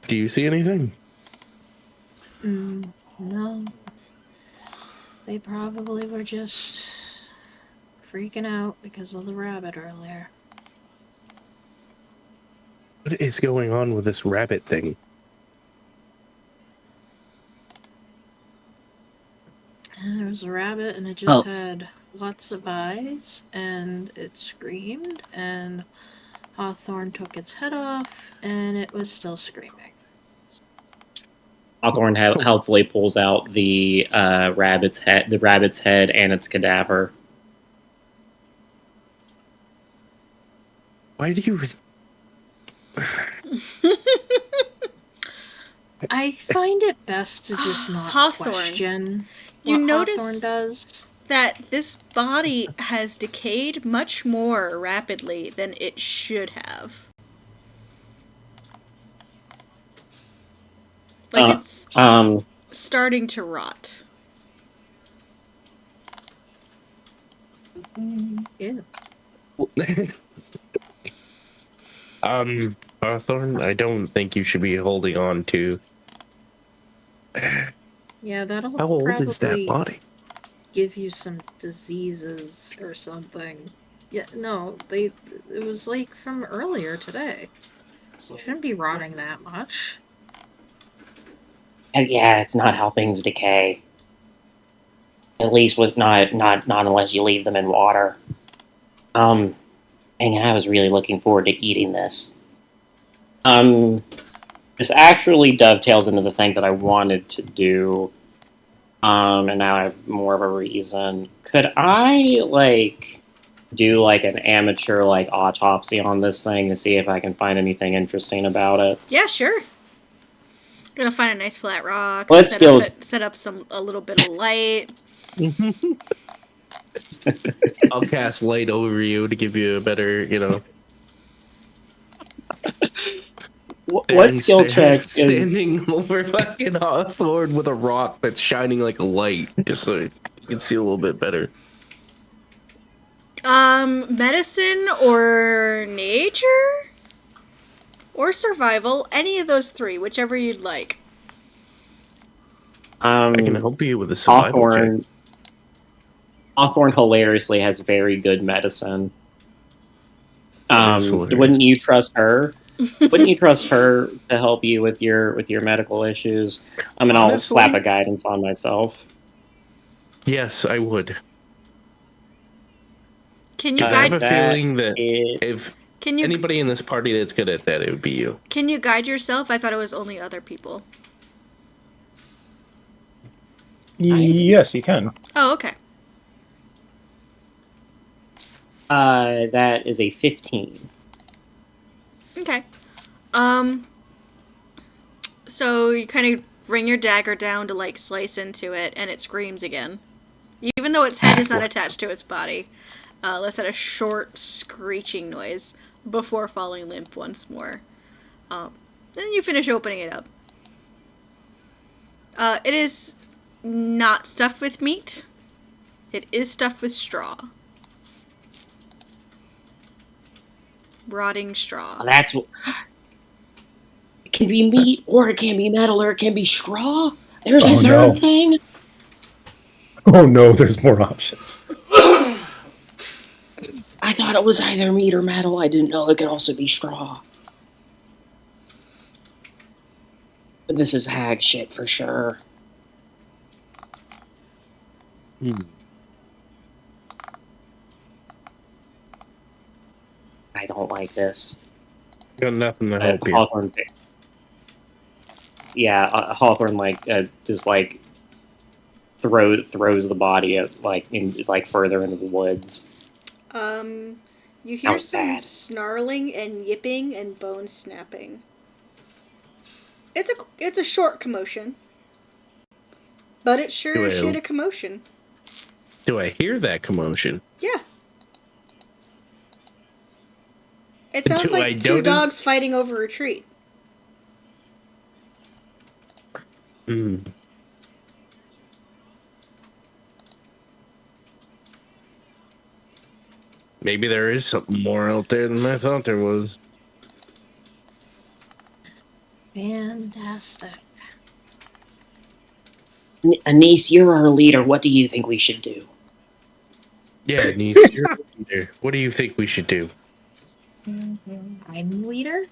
Do you see anything? No. They probably were just freaking out because of the rabbit earlier. What is going on with this rabbit thing? There was a rabbit and it just had lots of eyes and it screamed and Hawthorne took its head off and it was still screaming. Hawthorne helpfully pulls out the rabbit's head, and its cadaver. Why do you? I find it best to just not Hawthorne. question You what notice Hawthorne does. that this body has decayed much more rapidly than it should have. It's starting to rot. Yeah. Hawthorne, I don't think you should be holding on to. Yeah, that'll How old probably is that body? give you some diseases or something. Yeah, no, it was like from earlier today. It shouldn't be rotting that much. Yeah, it's not how things decay. At least with not unless you leave them in water. Dang it, I was really looking forward to eating this. This actually dovetails into the thing that I wanted to do. And now I have more of a reason. Could I, do, an amateur, autopsy on this thing to see if I can find anything interesting about it? Yeah, sure. Gonna find a nice flat rock. Let's skill. Set up a little bit of light. I'll cast light over you to give you a better, What skill check is standing over fucking Hawthorne with a rock that's shining like a light, just so you can see a little bit better. Medicine or nature? Or survival, any of those three, whichever you'd like. I can help you with a survival check. Hawthorne hilariously has very good medicine. Hilarious. Wouldn't you trust her? Wouldn't you trust her to help you with your medical issues? I mean, I'll slap a guidance on myself. Yes, I would. Can you I guide? have a feeling that if anybody in this party that's good at that, it would be you. Can you guide yourself? I thought it was only other people. Yes, you can. Oh, okay. That is a 15. Okay. So you kind of bring your dagger down to like slice into it, and it screams again. Even though its head is not attached to its body, lets out a short screeching noise before falling limp once more. Then you finish opening it up. It is not stuffed with meat. It is stuffed with straw. Rotting straw. That's what. It can be meat, or it can be metal, or it can be straw. There's a third thing. Oh no, there's more options. I thought it was either meat or metal. I didn't know it could also be straw. But this is hag shit for sure. I don't like this. Got nothing to help you. Hawthorne, Hawthorne just throws the body further into the woods. You hear some snarling and yipping and bones snapping. It's a short commotion, but it sure is shit a commotion. Do I hear that commotion? Yeah. It sounds like two dogs fighting over a treat. Maybe there is something more out there than I thought there was. Fantastic. Anise, you're our leader. What do you think we should do? Yeah, Anise, you're our leader. What do you think we should do? I'm leader?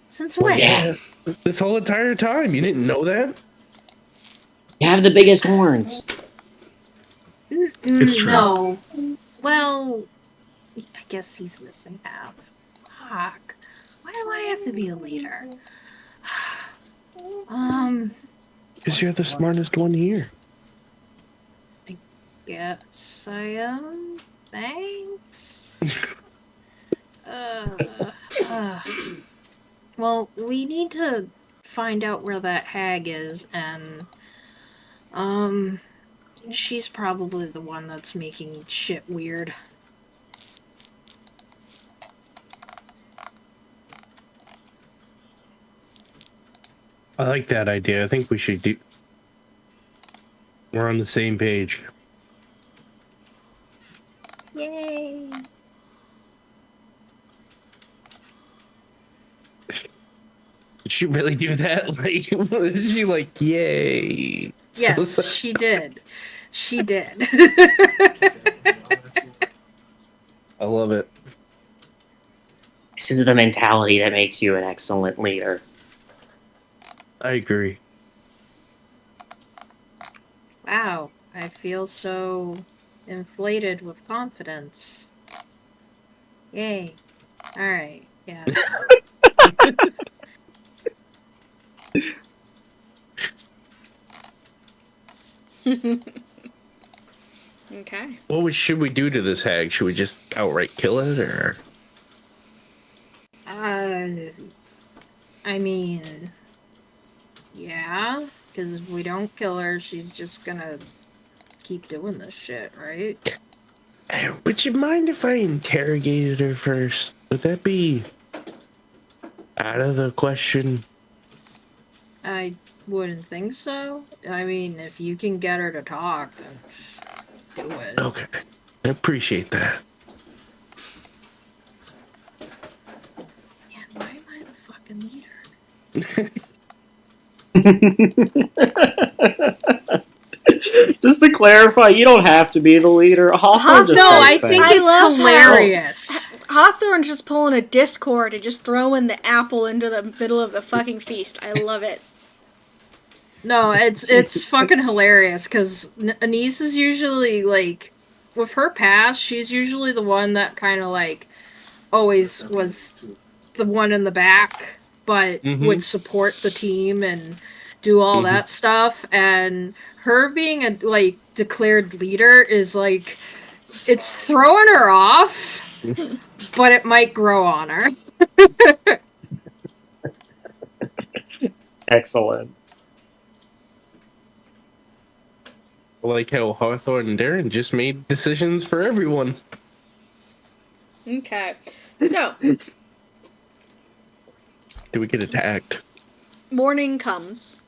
Since when? Yeah. This whole entire time. You didn't know that? You have the biggest horns. It's true. No. Well, I guess he's missing half. Fuck. Why do I have to be a leader? Because you're the smartest one here. Yes, I am. Thanks. Well, we need to find out where that hag is, and she's probably the one that's making shit weird. I like that idea. I think we should do... We're on the same page. Yay! Did she really do that? Like, was she like, yay? Yes, she did. She did. I love it. This is the mentality that makes you an excellent leader. I agree. Wow, I feel so inflated with confidence. Yay. Alright, yeah. Okay. What should we do to this hag? Should we just outright kill it, or? I mean, Yeah, because if we don't kill her, she's just gonna keep doing this shit, right? Would you mind if I interrogated her first? Would that be out of the question? I wouldn't think so. I mean, if you can get her to talk, then do it. Okay. I appreciate that. Man, why am I the fucking leader? Just to clarify, you don't have to be the leader. Hawthorne just No, says I things. think I it's love how- hilarious. Hawthorne's just pulling a Discord and just throwing the apple into the middle of the fucking feast. I love it. No, it's fucking hilarious because Anise is usually like, with her past, she's usually the one that kind of like always was the one in the back, but would support the team and do all that stuff. And her being a like declared leader is like, it's throwing her off, but it might grow on her. Excellent. I like how Hawthorne and Darren just made decisions for everyone. Okay. So, Do we get attacked? morning comes.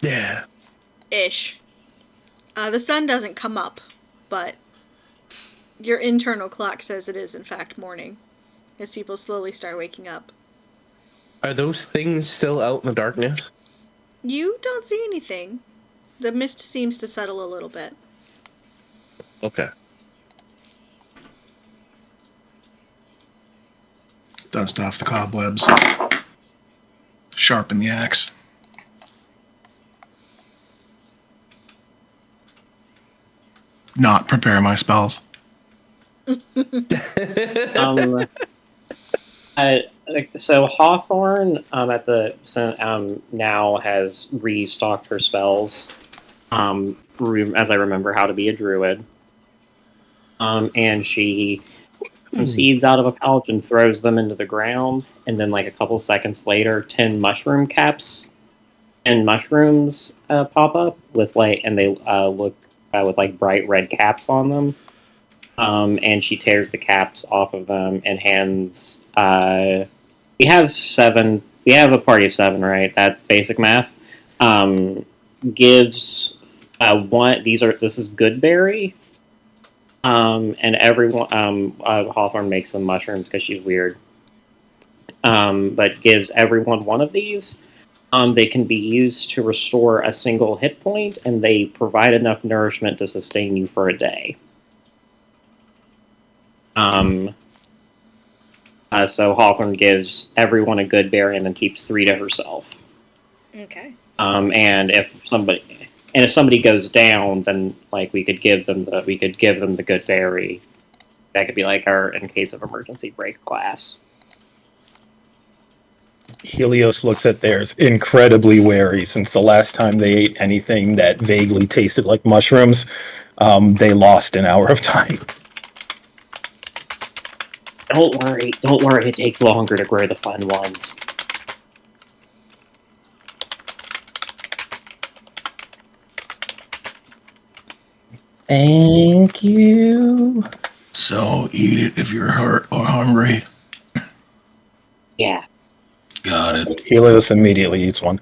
Yeah. Ish. The sun doesn't come up, but your internal clock says it is, in fact, morning, as people slowly start waking up. Are those things still out in the darkness? You don't see anything. The mist seems to settle a little bit. Okay. Dust off the cobwebs. Sharpen the axe. Not prepare my spells. So Hawthorne now has restocked her spells. As I remember how to be a druid. And she some seeds out of a pouch and throws them into the ground, and then like a couple seconds later, 10 mushroom caps and mushrooms pop up with and they look with like bright red caps on them. And she tears the caps off of them and hands. We have 7. We have a party of 7, right? That basic math. Gives one. This is Goodberry. And everyone. Hawthorne makes them mushrooms because she's weird. But gives everyone one of these. They can be used to restore a single hit point, and they provide enough nourishment to sustain you for a day. So Hawthorne gives everyone a good berry and then keeps 3 to herself. Okay. And if somebody goes down, then like we could give them the good berry. That could be like our in case of emergency break class. Helios looks at theirs incredibly wary since the last time they ate anything that vaguely tasted like mushrooms, they lost an hour of time. Don't worry, it takes longer to grow the fun ones. Thank you. So eat it if you're hurt or hungry. Yeah. Got it. Helios immediately eats one.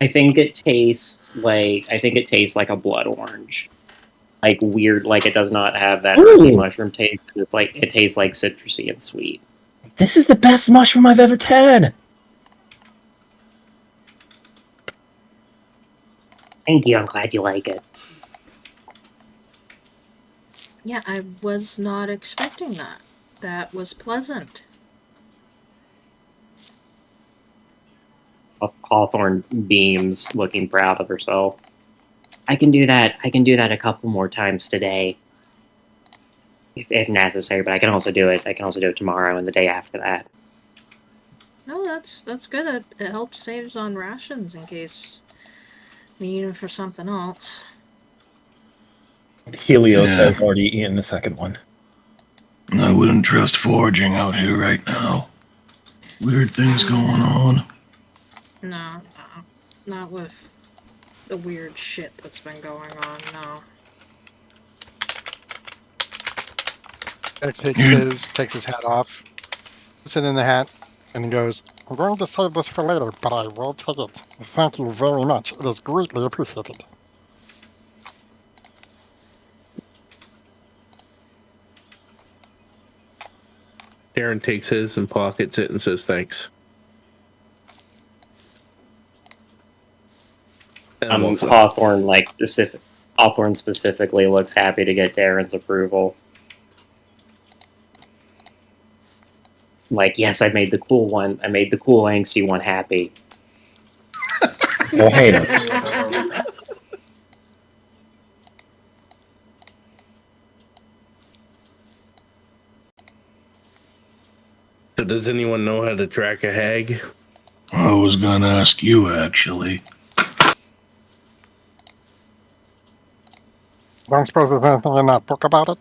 I think it tastes like a blood orange. Like weird, like it does not have that earthy mushroom taste. It tastes like citrusy and sweet. This is the best mushroom I've ever had. Thank you, I'm glad you like it. Yeah, I was not expecting that. That was pleasant. Hawthorne beams, looking proud of herself. I can do that a couple more times today. If necessary, but I can also do it tomorrow and the day after that. No, that's good. It helps saves on rations in case we need them for something else. Helios has already eaten the second one. I wouldn't trust foraging out here right now. Weird things going on. No, not with the weird shit that's been going on. No. X takes his hat off, puts it in the hat, and he goes, I'm going to save this for later, but I will take it. Thank you very much. It is greatly appreciated. Darren takes his and pockets it and says thanks. And walks off. Hawthorne specifically looks happy to get Darren's approval. Like, yes, I made the cool one. I made the cool angsty one happy. Well, hey, now. So does anyone know how to track a hag? I was gonna ask you, actually. Don't suppose there's anything in that book about it?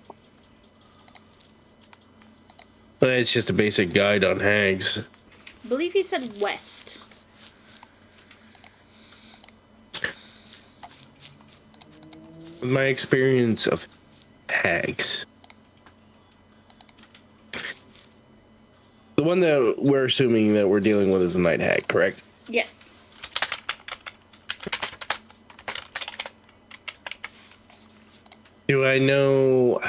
But it's just a basic guide on hags. I believe he said west. With my experience of hags, the one that we're assuming that we're dealing with is a night hag, correct? Yes. Do I know...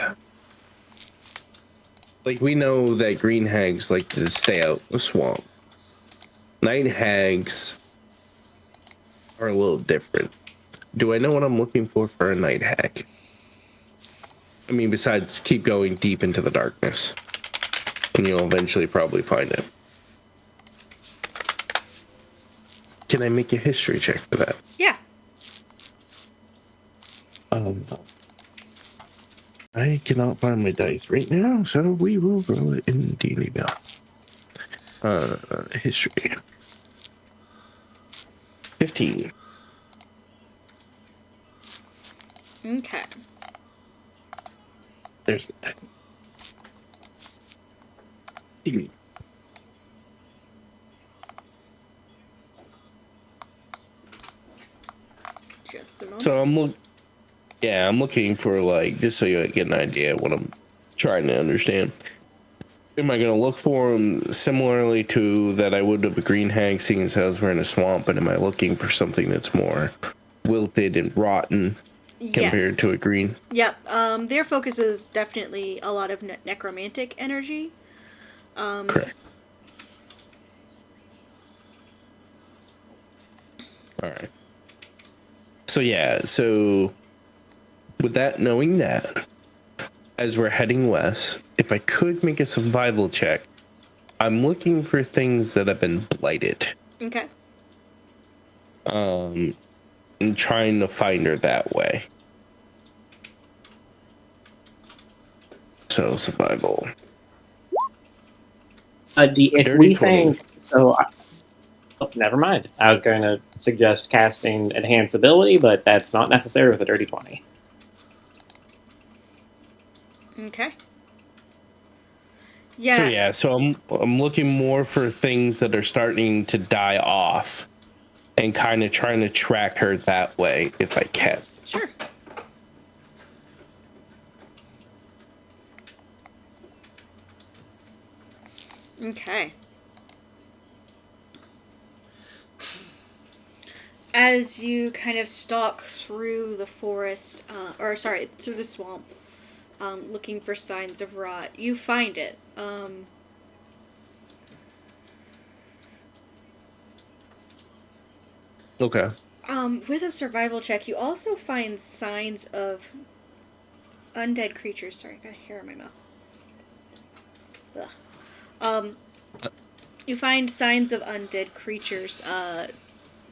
Like, we know that green hags like to stay out in the swamp. Night hags are a little different. Do I know what I'm looking for a night hag? I mean, besides keep going deep into the darkness. And you'll eventually probably find it. Can I make a history check for that? Yeah. I cannot find my dice right now, so we will roll it in D&D now. History. 15. Okay. There's that. Just a moment. So I'm looking for, like, just so you get an idea of what I'm trying to understand. Am I going to look for them similarly to that I would of a green hag, seeing as how we're in a swamp, but am I looking for something that's more wilted and rotten compared to a green? Yep. Their focus is definitely a lot of necromantic energy. Correct. All right. So with that, knowing that, as we're heading west, if I could make a survival check, I'm looking for things that have been blighted. Okay. And trying to find her that way. So survival. If we think so, never mind. I was going to suggest casting Enhance Ability, but that's not necessary with a dirty 20. Okay. Yeah. So I'm looking more for things that are starting to die off, and kind of trying to track her that way if I can. Sure. Okay. As you kind of stalk through the forest, through the swamp, looking for signs of rot, you find it. Okay. With a survival check, you also find signs of undead creatures. Sorry, I got hair in my mouth. Ugh. You find signs of undead creatures.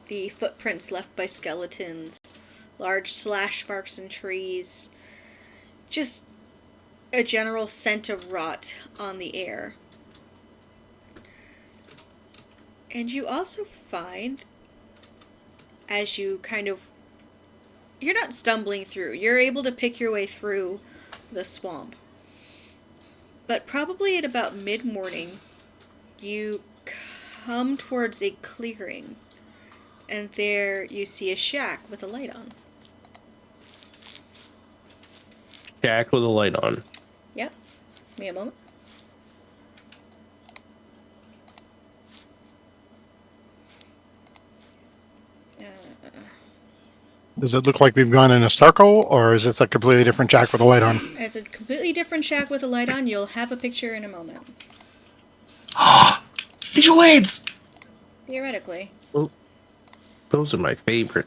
The footprints left by skeletons, large slash marks in trees, just a general scent of rot on the air. And you also find, as you you're not stumbling through, you're able to pick your way through the swamp. But probably at about mid-morning, you come towards a clearing, and there you see a shack with a light on. Jack with a light on. Yep. Give me a moment. Does it look like we've gone in a circle, or is it a completely different Jack with a light on? It's a completely different shack with a light on. You'll have a picture in a moment. Visual aids! Theoretically. Those are my favorite.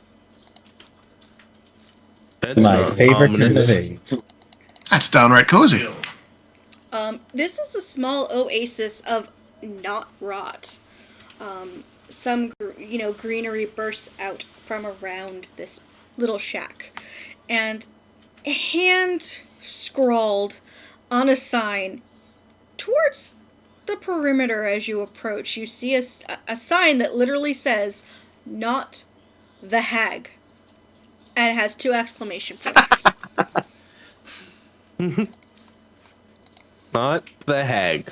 That's My not favorite ominous. kind of aid. That's downright cozy. This is a small oasis of not rot. Some greenery bursts out from around this little shack, and a hand scrawled on a sign towards the perimeter as you approach. You see a sign that literally says, "Not the Hag," and it has 2 exclamation points. Not the hag.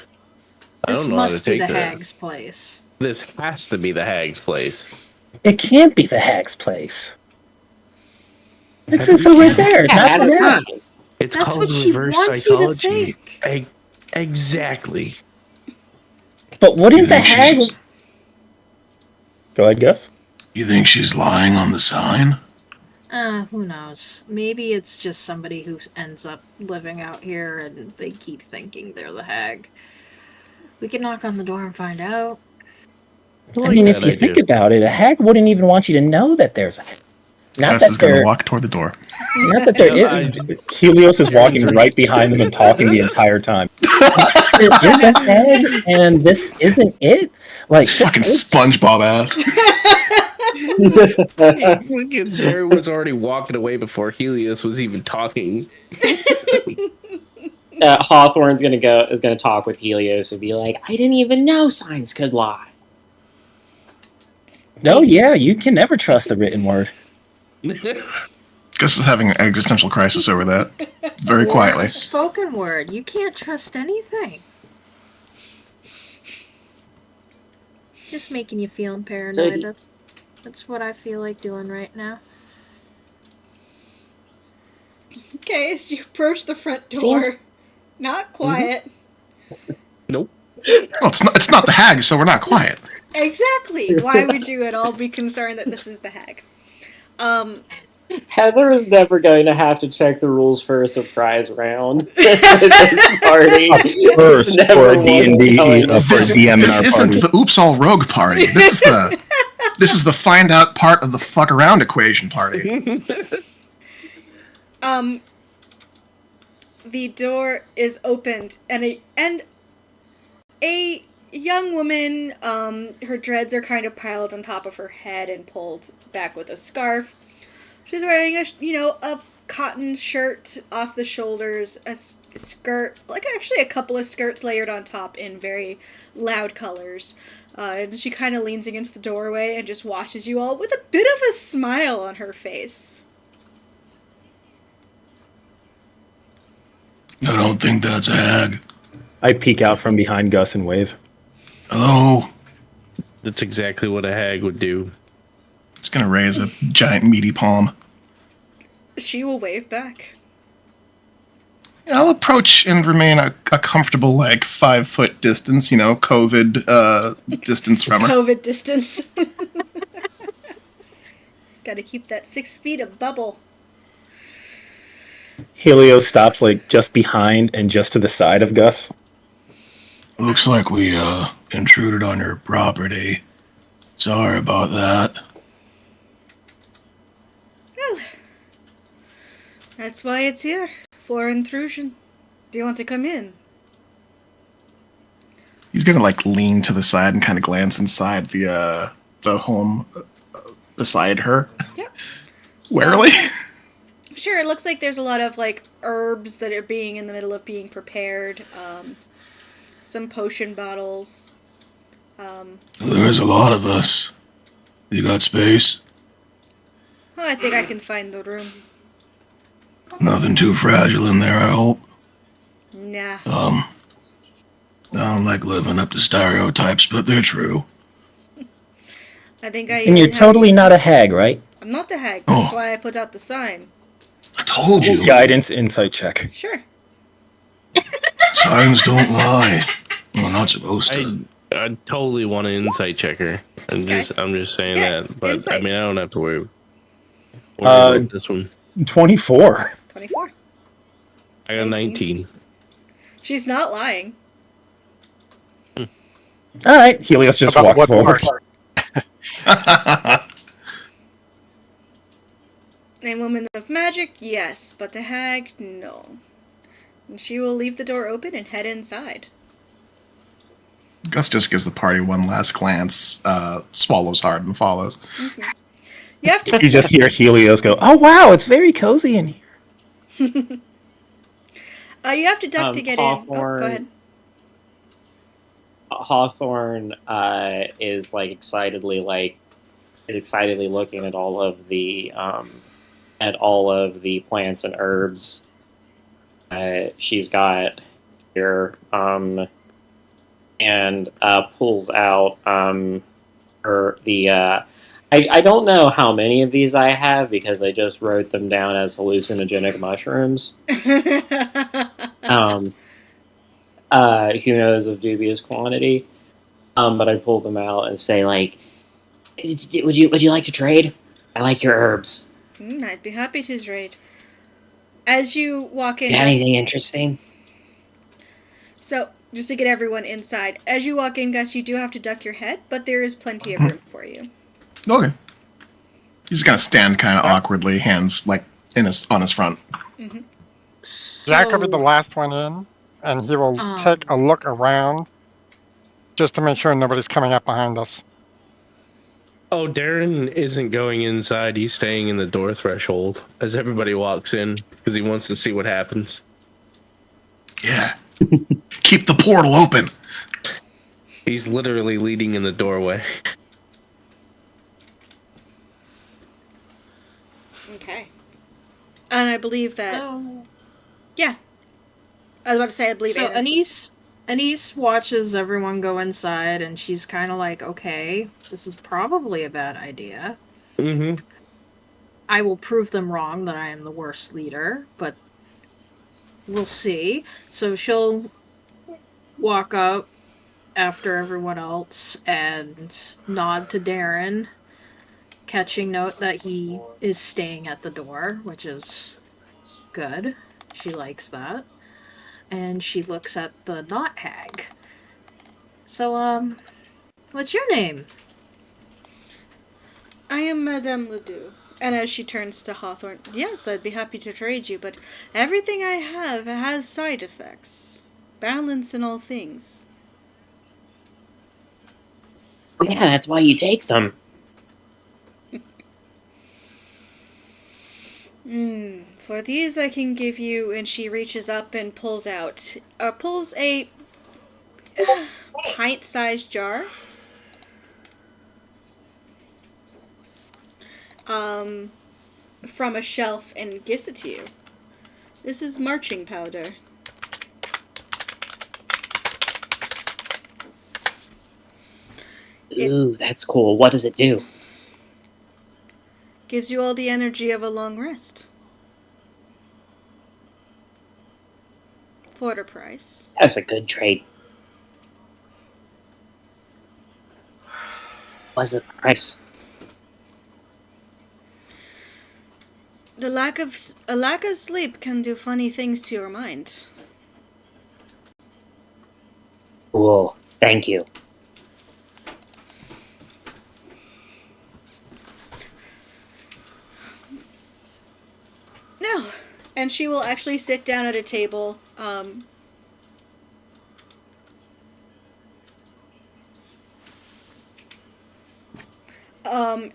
I This don't know how to must be take the that. hag's place. This has to be the hag's place. It can't be the hag's place. It's so right there. Yeah, That's at what a it time. is. It's That's called what she reverse wants you to psychology. think. Exactly. But wouldn't You the think hag? she's- Go ahead, Gus. You think she's lying on the sign? Who knows? Maybe it's just somebody who ends up living out here and they keep thinking they're the hag. We can knock on the door and find out. I mean, if you think about it, a hag wouldn't even want you to know that there's a hag. Not Gus that is going to there, walk toward the door. not that there is. Helios is walking right behind them and talking the entire time. There is a hag, and this isn't it. Like This fucking SpongeBob ass. Barry was already walking away before Helios was even talking. Hawthorne's gonna talk with Helios and be like, I didn't even know signs could lie. No, yeah, you can never trust the written word. Gus is having an existential crisis over that. Very quietly. Spoken word. You can't trust anything. Just making you feel paranoid. That's what I feel like doing right now. Okay, as you approach the front door, not quiet. Nope. Well, it's not the hag, so we're not quiet. Exactly. Why would you at all be concerned that this is the hag? Heather is never going to have to check the rules for a surprise round at this party. First It's never for a D&D, once going- for a DM in This our isn't party. the oops all rogue party. This is the find out part of the fuck around equation party. The door is opened, and a young woman, her dreads are kind of piled on top of her head and pulled back with a scarf. She's wearing a cotton shirt off the shoulders, a skirt, like actually a couple of skirts layered on top in very loud colors. And she kind of leans against the doorway and just watches you all with a bit of a smile on her face. I don't think that's a hag. I peek out from behind Gus and wave. Hello. That's exactly what a hag would do. It's gonna raise a giant meaty palm. She will wave back. I'll approach and remain a comfortable 5-foot distance, COVID distance from her. COVID distance. Gotta keep that 6 feet of bubble. Helios stops just behind and just to the side of Gus. Looks like we intruded on your property. Sorry about that. Well, that's why it's here. For intrusion. Do you want to come in? He's gonna lean to the side and kind of glance inside the home beside her. Yep. Warily. Sure, it looks like there's a lot of herbs that are being in the middle of being prepared. Some potion bottles. There's a lot of us. You got space? Oh, I think I can find the room. Nothing too fragile in there, I hope. Nah. I don't like living up to stereotypes, but they're true. I think I. And you're totally not a hag, right? I'm not the hag. Oh. That's why I put out the sign. I told you. Guidance insight check. Sure. Signs don't lie. Well, not supposed to. I totally want an insight checker. I'm just saying Yeah, that, but insight. I mean, I don't have to worry about this one. 24. 24. I got 19. She's not lying. All right, Helios just About walked what forward. part? A woman of magic, yes, but the hag, no. And she will leave the door open and head inside. Gus just gives the party one last glance, swallows hard, and follows. Mm-hmm. You have to. You just hear Helios go, "Oh wow, it's very cozy in here." You have to duck to get in. Oh, go ahead. Hawthorne is excitedly looking at all of the plants and herbs she's got here, and pulls out I don't know how many of these I have because I just wrote them down as hallucinogenic mushrooms. Who knows of dubious quantity? But I pull them out and say, would you like to trade? I like your herbs. I'd be happy to trade. As you walk in, Anything interesting? So, just to get everyone inside, as you walk in, Gus, you do have to duck your head, but there is plenty of room for you. Okay. He's just gonna stand kind of awkwardly, hands on his front. Mm-hmm. Jack will be the last one in, and he will take a look around just to make sure nobody's coming up behind us. Oh, Darren isn't going inside. He's staying in the door threshold as everybody walks in because he wants to see what happens. Yeah. Keep the portal open. He's literally leading in the doorway. Okay. And I believe that... Yeah. I was about to say, I believe... So Anise watches everyone go inside, and she's kind of like, okay, this is probably a bad idea. Mm-hmm. I will prove them wrong that I am the worst leader, but we'll see. So she'll walk up after everyone else and nod to Darren, catching note that he is staying at the door, which is good. She likes that. And she looks at the not hag. So, what's your name? I am Madame Ledoux. And as she turns to Hawthorne, yes, I'd be happy to trade you, but everything I have has side effects. Balance in all things. Yeah, that's why you take them. For these I can give you, and she reaches up and pulls a pint-sized jar. From a shelf and gives it to you. This is marching powder. Ooh, that's cool. What does it do? Gives you all the energy of a long rest. For the price. That's a good trade. What's the price? A lack of sleep can do funny things to your mind. Cool. Thank you. No. And she will actually sit down at a table.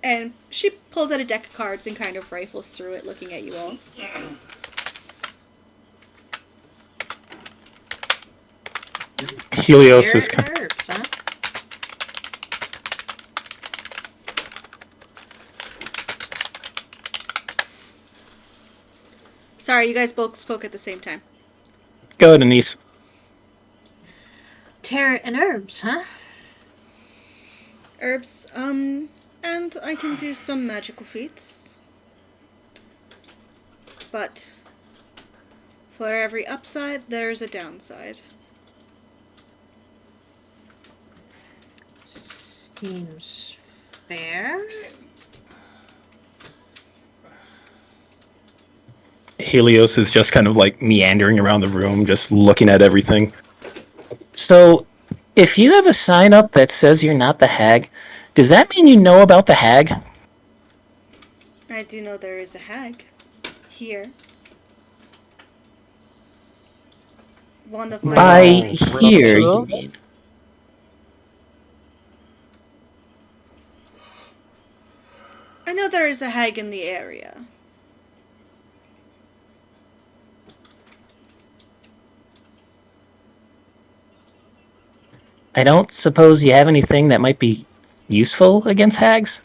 And she pulls out a deck of cards and kind of rifles through it, looking at you all. Helios is... Herbs, huh? Sorry, you guys both spoke at the same time. Go ahead, Anise. Tarot and herbs, huh? Herbs, And I can do some magical feats. But for every upside, there's a downside. Seems fair. Helios is just kind of like meandering around the room, just looking at everything. So, if you have a sign up that says you're not the hag, does that mean you know about the hag? I do know there is a hag here. One of my By Oh, here, you Rothschild? mean? I know there is a hag in the area. I don't suppose you have anything that might be useful against hags?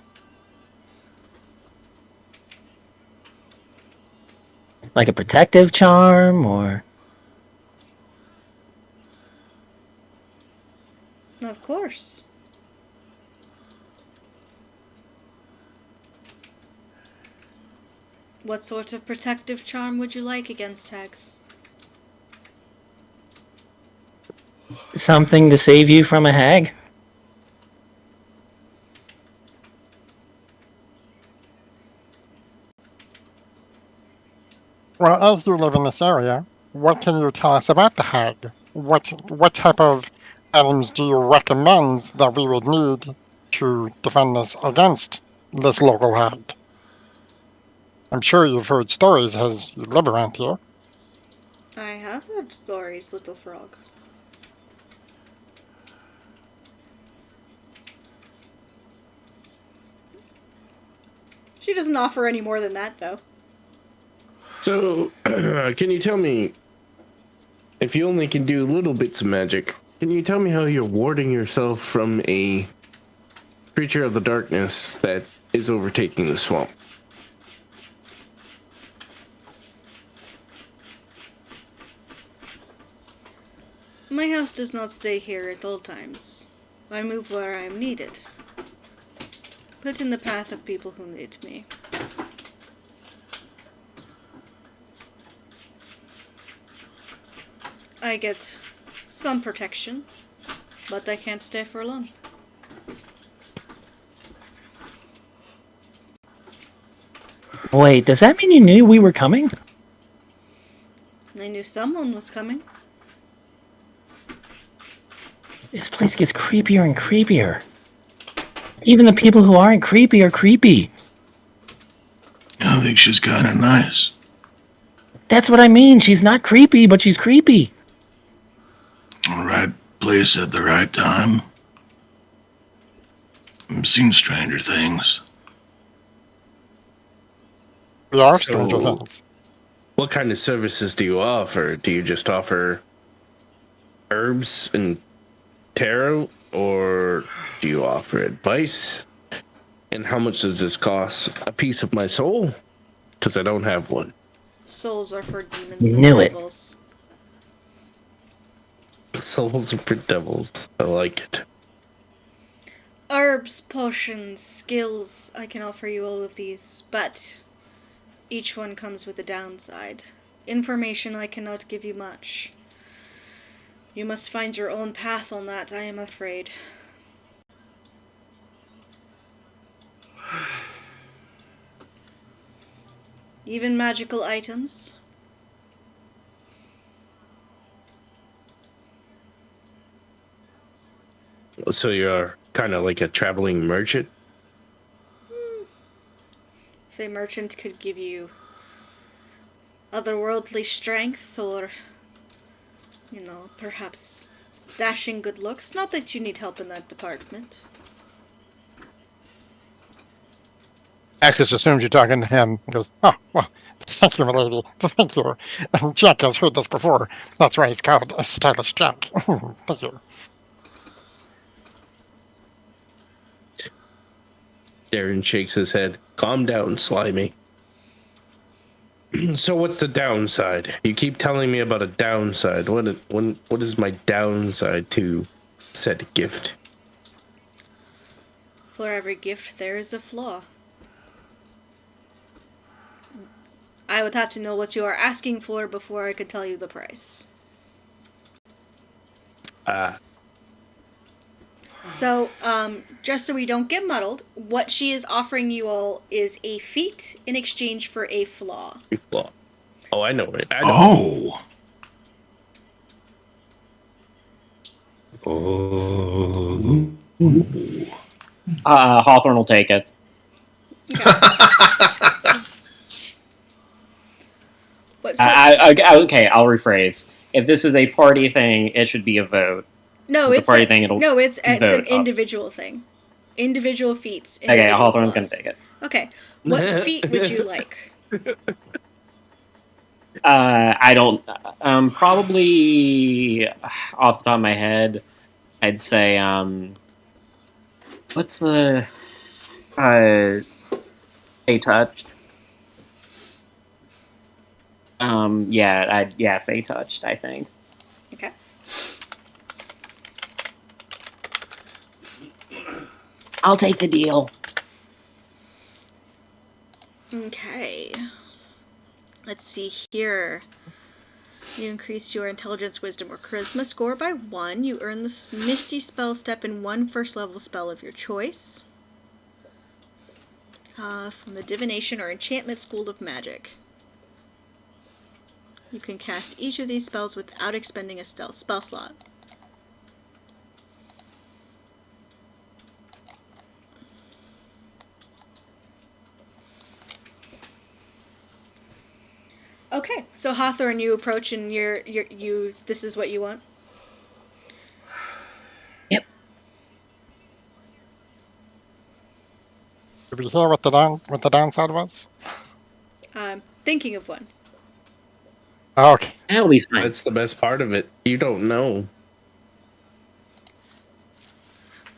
Like a protective charm, or... Of course. What sort of protective charm would you like against hags? Something to save you from a hag? Well, as you live in this area, what can you tell us about the hag? What type of items do you recommend that we would need to defend us against this local hag? I'm sure you've heard stories as you live around here. I have heard stories, little frog. She doesn't offer any more than that, though. So, can you tell me, if you only can do little bits of magic, can you tell me how you're warding yourself from a creature of the darkness that is overtaking the swamp? My house does not stay here at all times. I move where I am needed. Put in the path of people who need me. I get some protection, but I can't stay for long. Wait, does that mean you knew we were coming? I knew someone was coming. This place gets creepier and creepier. Even the people who aren't creepy are creepy. I think she's kind of nice. That's what I mean. She's not creepy, but she's creepy. All right place at the right time. I've seen stranger things. We are stranger So- things. What kind of services do you offer? Do you just offer herbs and tarot, or do you offer advice? And how much does this cost? A piece of my soul? Because I don't have one. Souls are for demons Knew and it. devils. Souls are for devils. I like it. Herbs, potions, skills, I can offer you all of these, but each one comes with a downside. Information, I cannot give you much. You must find your own path on that, I am afraid. Even magical items. So you're kind of like a traveling merchant? If a merchant could give you otherworldly strength or, perhaps dashing good looks. Not that you need help in that department. Actress assumes you're talking to him and goes, "Oh, well, thank you, my lady. Thank you. Jack has heard this before. That's why he's called a stylish Jack. Thank you." Darren shakes his head. Calm down, Slimy. So what's the downside? You keep telling me about a downside. What is my downside to said gift? For every gift, there is a flaw. I would have to know what you are asking for before I could tell you the price. So, just so we don't get muddled, what she is offering you all is a feat in exchange for a flaw. Flaw. Oh, I know it. Oh. Hawthorne will take it. But so, Okay, I'll rephrase. If this is a party thing, it should be a vote. no, If it's a party a, thing, it'll no, it's vote an up. individual thing. Individual feats. Okay, Individual Hawthorne's flaws. gonna take it. Okay, what feat would you like? I don't. Probably off the top of my head, I'd say what's the Fey touched? Yeah, Fey touched. I think. Okay. I'll take the deal. Okay. Let's see here. You increase your intelligence, wisdom, or charisma score by 1. You earn the Misty spell step in one first level spell of your choice. From the Divination or Enchantment School of Magic. You can cast each of these spells without expending a spell slot. Okay, so Hawthorne, you approach and you. This is what you want. Did we hear what the downside was? Thinking of one. Oh, okay. That'll be fine. That's the best part of it. You don't know.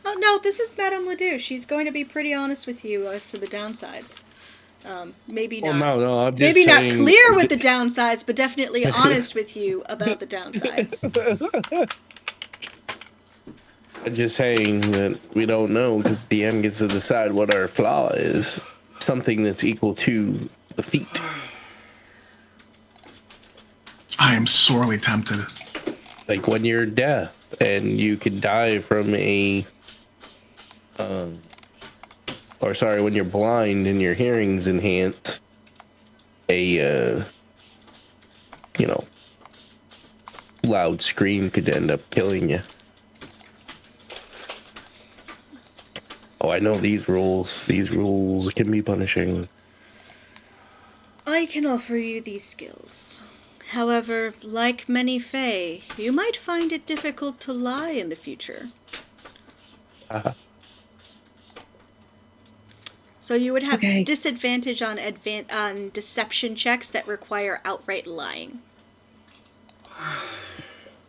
Oh no, this is Madame Ledoux. She's going to be pretty honest with you as to the downsides. Maybe Well, not. no, I'm just Maybe not saying, clear with the downsides, but definitely honest with you about the downsides. I'm just saying that we don't know because the DM gets to decide what our flaw is. Something that's equal to the feat. I am sorely tempted. Like when you're deaf and you can die from a when you're blind and your hearing's enhanced, loud scream could end up killing you. Oh, I know these rules. These rules can be punishing. I can offer you these skills. However, like many Fae, you might find it difficult to lie in the future. So you would have disadvantage on deception checks that require outright lying.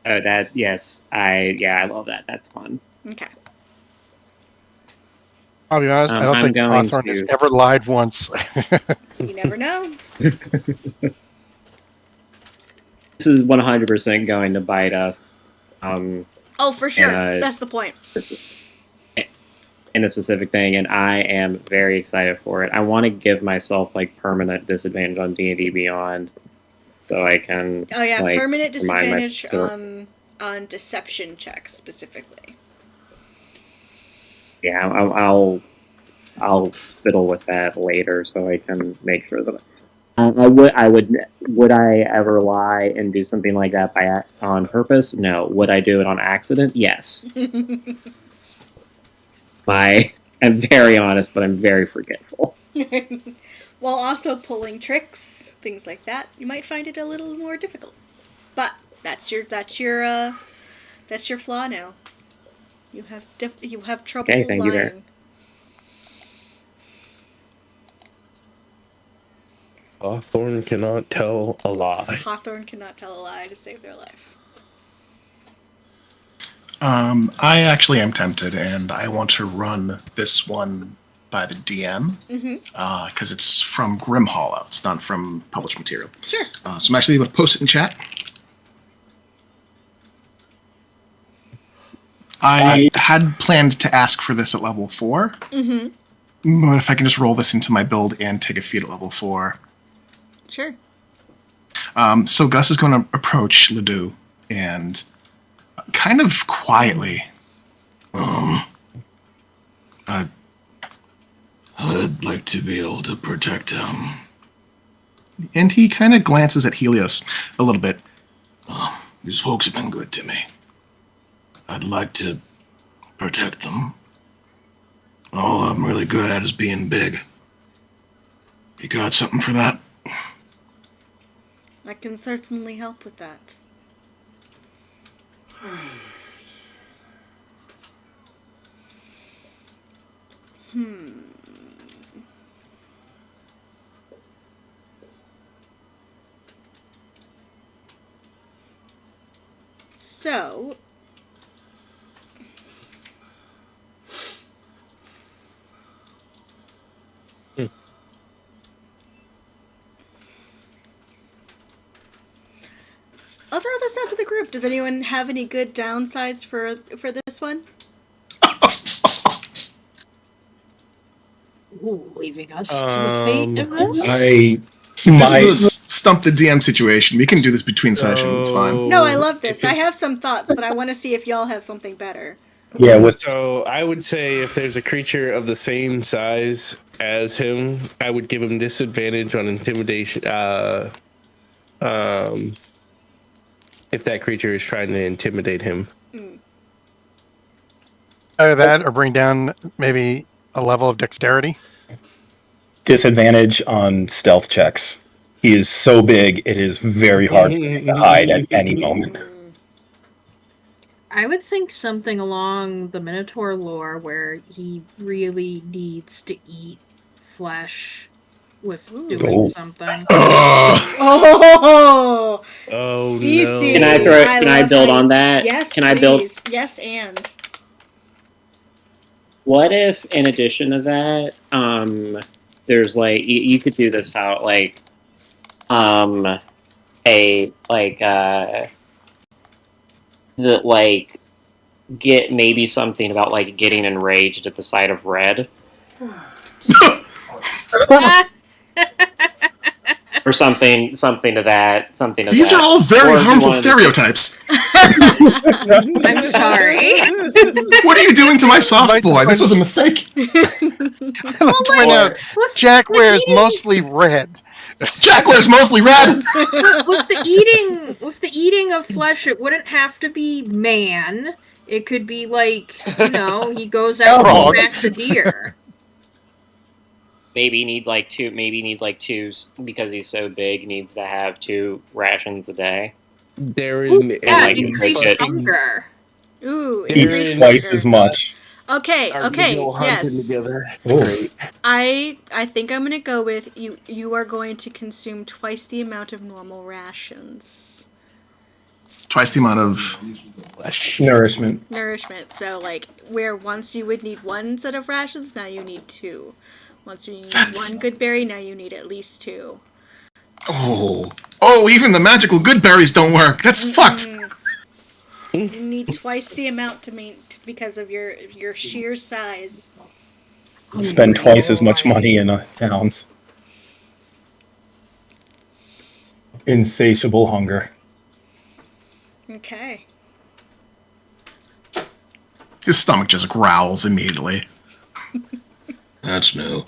Oh, yes. I love that. That's fun. Okay. I'll be honest, I don't think Hawthorne has ever lied once. You never know. This is 100% going to bite us. Oh, for sure. That's the point. In a specific thing, and I am very excited for it. I want to give myself permanent disadvantage on D&D Beyond, so I can. Oh yeah, permanent disadvantage on deception checks specifically. Yeah, I'll fiddle with that later, so I can make sure that would I ever lie and do something like that on purpose? No. Would I do it on accident? Yes. I'm very honest, but I'm very forgetful. While also pulling tricks, things like that, you might find it a little more difficult. But that's your flaw now. You have trouble Okay, thank lying. you there. Hawthorne cannot tell a lie. Hawthorne cannot tell a lie to save their life. I actually am tempted, and I want to run this one by the DM because it's from Grim Hollow. It's not from published material. Sure. So I'm actually able to post it in chat. I had planned to ask for this at level 4. Mm-hmm. But if I can just roll this into my build and take a feat at level 4. Sure. So Gus is going to approach Ledoux and kind of quietly. I'd like to be able to protect him. And he kind of glances at Helios a little bit. These folks have been good to me. I'd like to protect them. All I'm really good at is being big. You got something for that? I can certainly help with that. So, I'll throw this out to the group. Does anyone have any good downsides for this one? Ooh, leaving us to the fate of this. This is a stump the DM situation. We can do this between sessions. It's fine. No, I love this. I have some thoughts, but I want to see if y'all have something better. Yeah, So I would say if there's a creature of the same size as him, I would give him disadvantage on intimidation. If that creature is trying to intimidate him. Either that or bring down maybe a level of dexterity. Disadvantage on stealth checks. He is so big, it is very hard for him to hide at any moment. I would think something along the Minotaur lore where he really needs to eat flesh with doing something. Oh, Oh Cece. Can I throw? Can I love build how on that? Yes, Can I build? please. Yes, and What if, in addition to that, there's like you could do this out like, that like get maybe something about like getting enraged at the sight of red. Or something to that. These are all very harmful stereotypes. I'm sorry. What are you doing to my soft boy? This was a mistake. Point out, Jack wears mostly red. Jack wears mostly red. with the eating of flesh, it wouldn't have to be man. It could be like, he goes out and smacks a deer. Maybe needs like two. Maybe needs like two because he's so big. Needs to have 2 rations a day. Darren, increased hunger. Ooh, Eats twice as much. Okay, yes. Together. Great. I think I'm gonna go with you. You are going to consume twice the amount of normal rations. Twice the amount of Nourishment. Nourishment. So where once you would need 1 set of rations, now you need 2. Once you need 1 good berry, now you need at least 2. Oh, even the magical good berries don't work. That's fucked. You need twice the amount because of your sheer size. Spend twice as much money in towns. Insatiable hunger. Okay. His stomach just growls immediately. That's new.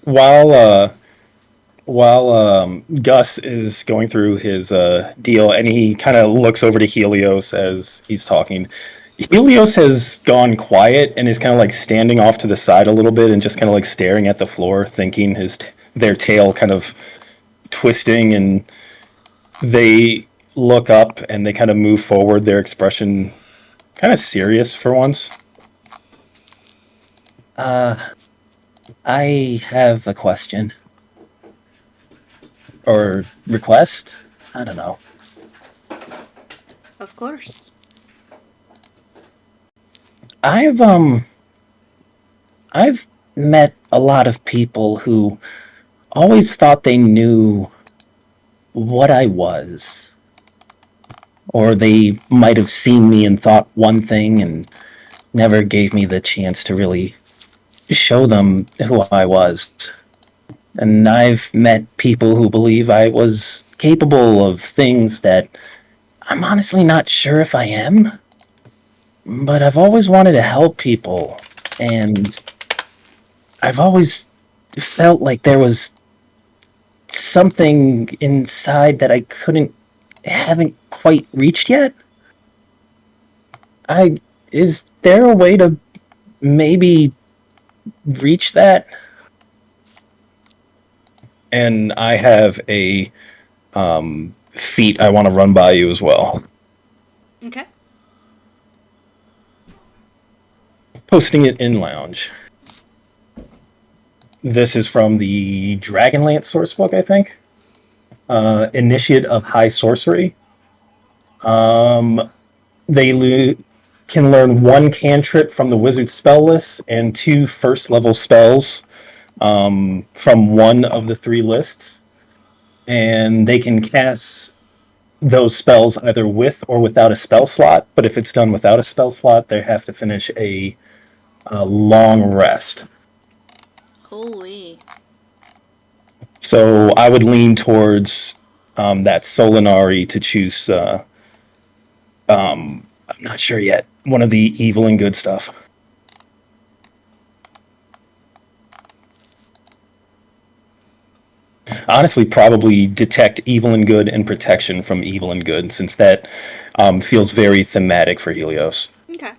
While Gus is going through his deal, and he kind of looks over to Helios as he's talking. Helios has gone quiet and is kind of standing off to the side a little bit and just kind of staring at the floor, thinking their tail kind of twisting, and they look up and they kind of move forward, their expression kind of serious for once. I have a question. Or request? I don't know. Of course. I've met a lot of people who always thought they knew what I was. or they might have seen me and thought one thing and never gave me the chance to really show them who I was. And I've met people who believe I was capable of things that I'm honestly not sure if I am. But I've always wanted to help people, and I've always felt like there was something inside that I haven't quite reached yet. Is there a way to maybe reach that? And I have a feat I want to run by you as well. Okay. Posting it in lounge. This is from the Dragonlance sourcebook, I think. Initiate of High Sorcery. They can learn one cantrip from the wizard spell list and 2 first level spells from one of the 3 lists. And they can cast those spells either with or without a spell slot. But if it's done without a spell slot, they have to finish a long rest. Holy. So I would lean towards that Solinari to choose. I'm not sure yet. One of the evil and good stuff. Honestly, probably detect evil and good and protection from evil and good, since that feels very thematic for Helios. Okay.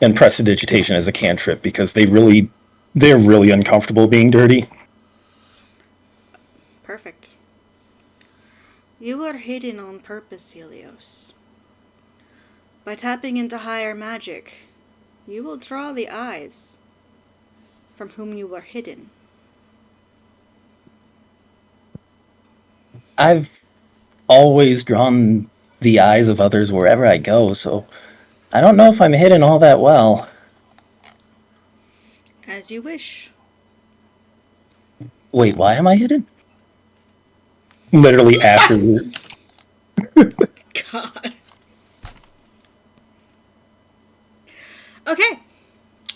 And prestidigitation as a cantrip, because they're really uncomfortable being dirty. Perfect. You are hidden on purpose, Helios. By tapping into higher magic, you will draw the eyes from whom you were hidden. I've always drawn the eyes of others wherever I go, so I don't know if I'm hidden all that well. As you wish. Wait, why am I hidden? Literally after. God. Okay.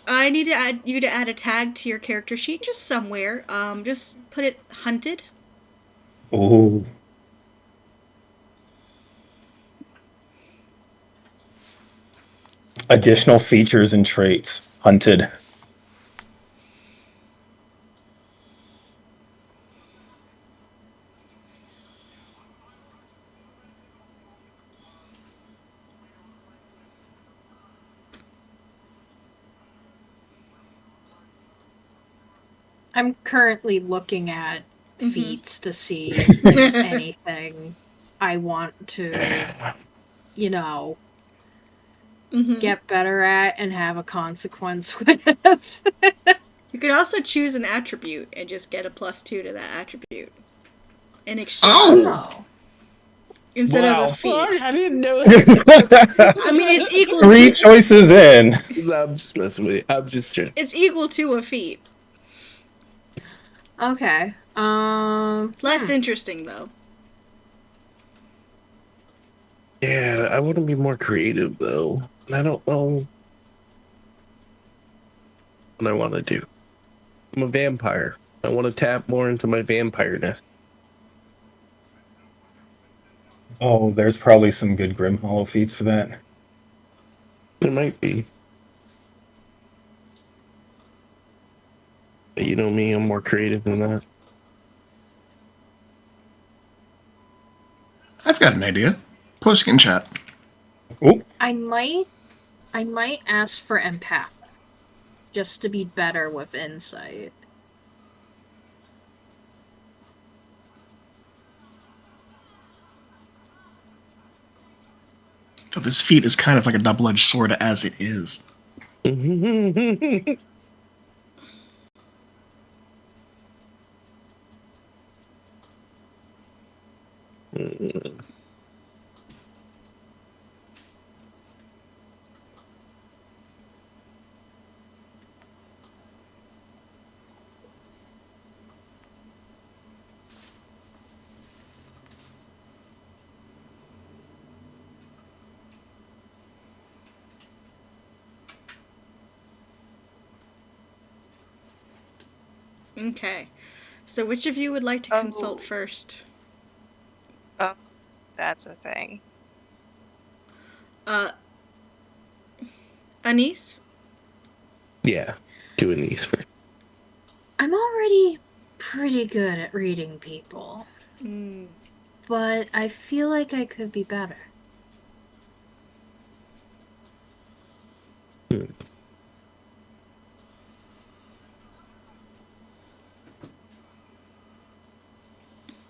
I need to add you to add a tag to your character sheet just somewhere. Just put it hunted. Oh. Additional features and traits. Hunted. I'm currently looking at Mhm. feats to see if there's anything I want to, Mm-hmm. get better at and have a consequence with. You could also choose an attribute and just get a +2 to that attribute in exchange. Oh! Instead of a feat. I didn't know that. I mean, it's equal 3 to choices in. I'm just messing with you. I'm just trying. it's equal to a feat. Okay. Less interesting though. Yeah, I want to be more creative though. I don't know what I want to do. I'm a vampire. I want to tap more into my vampireness. Oh, there's probably some good Grim Hollow feats for that. There might be. But you know me, I'm more creative than that. I've got an idea. Post it in chat. I might ask for empath, just to be better with insight. So this feat is kind of like a double-edged sword as it is. Okay. So which of you would like to consult Oh. first? Oh, that's a thing. Anise? Yeah, doing these first. I'm already pretty good at reading people, Mm. but I feel like I could be better.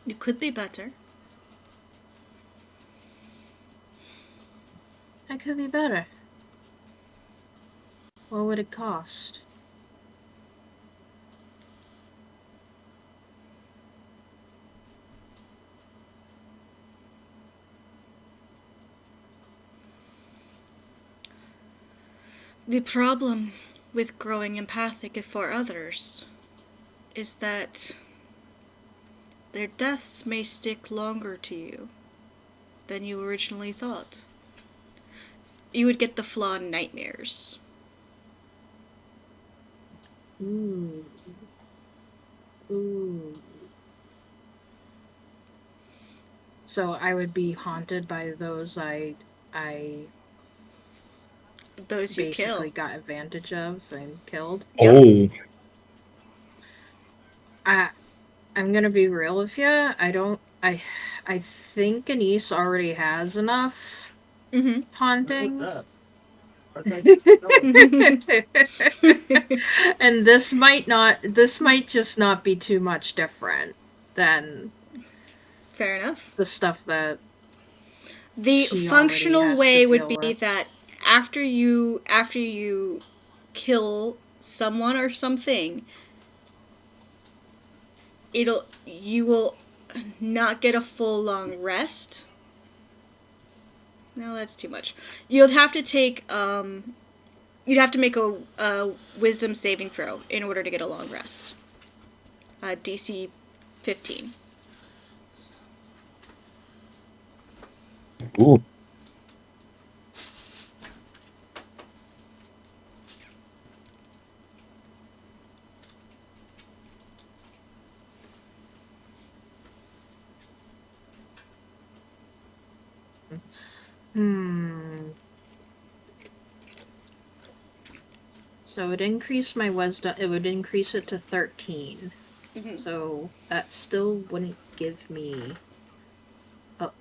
You could be better. I could be better. What would it cost? The problem with growing empathic for others is that their deaths may stick longer to you than you originally thought. You would get the flaw nightmares. Ooh. Ooh. So I would be haunted by those I Those you basically kill. got advantage of and killed. Oh, I'm gonna be real with you. I think Anise already has enough Mm-hmm. haunting. Mm-hmm. And this might just not be too much different than Fair enough. the stuff that The she already functional has to way would deal be with. that after you kill someone or something, you will not get a full long rest. No, that's too much. You'd have to take you'd have to make a wisdom saving throw in order to get a long rest. DC 15. ooh. So it increased my wisdom. It would increase it to 13. Mm-hmm. So that still wouldn't give me,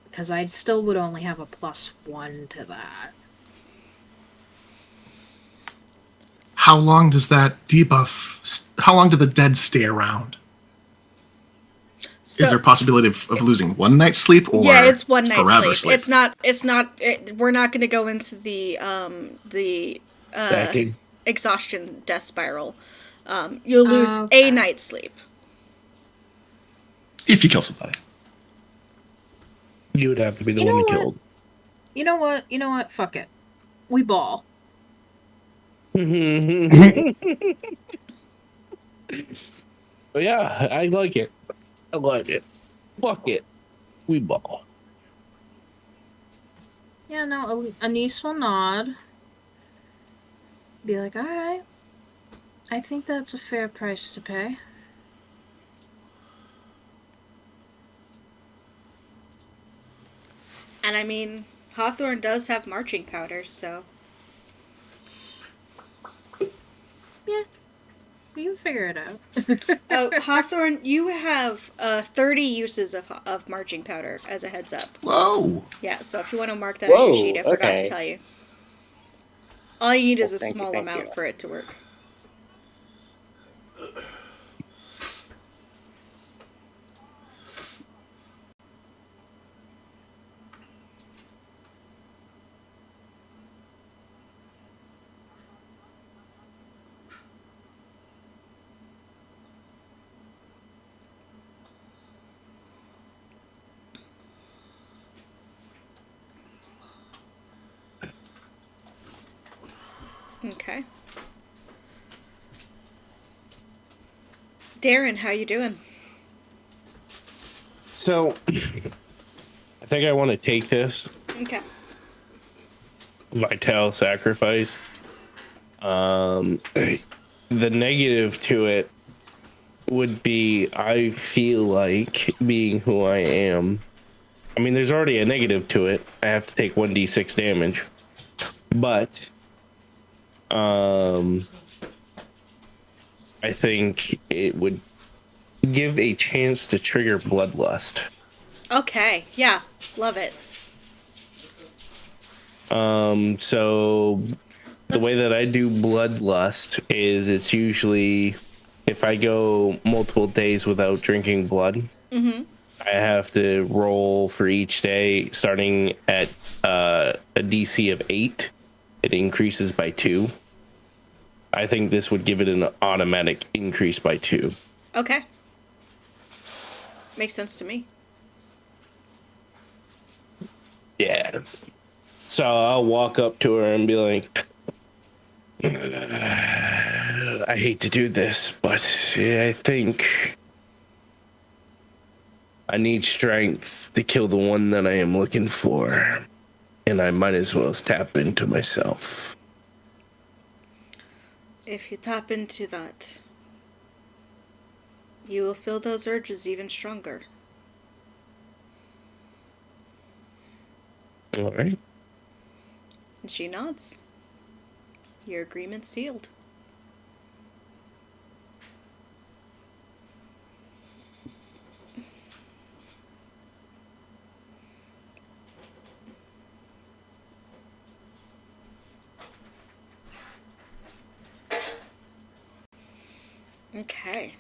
because I still would only have a +1 to that. How long does that debuff? How long do the dead stay around? So, Is there a possibility of losing one night's sleep, or yeah, it's one night forever sleep. It's not. It's not. We're not going to go into the Stacking. exhaustion death spiral. You'll lose Okay. a night's sleep. If you kill somebody. You would have to be the You one know who what? killed. You know what? Fuck it. We ball. But yeah, I like it. I like it. Fuck it. We ball. Yeah, no, Anise will nod. Be like, alright. I think that's a fair price to pay. And I mean, Hawthorne does have marching powder, so We can figure it out. oh, Hawthorne, you have 30 uses of marching powder as a heads up. Whoa! Yeah, so if you want to mark that on your Whoa, sheet, I forgot to okay. tell you. All you need is a Thank you, small thank amount you. for it to work. Okay. Darren, how you doing? So, I think I want to take this Okay. Vital sacrifice. The negative to it would be I feel like being who I am. I mean, there's already a negative to it. I have to take 1d6 damage. But I think it would give a chance to trigger bloodlust. Okay, yeah, love it. So the way that I do bloodlust is it's usually if I go multiple days without drinking blood, Mm-hmm. I have to roll for each day, starting at a DC of 8. It increases by 2. I think this would give it an automatic increase by 2. Okay. Makes sense to me. Yeah. So I'll walk up to her and be like, I hate to do this, but I think I need strength to kill the one that I am looking for. And I might as well tap into myself. If you tap into that, you will feel those urges even stronger. All right. And she nods. Your agreement's sealed. Okay.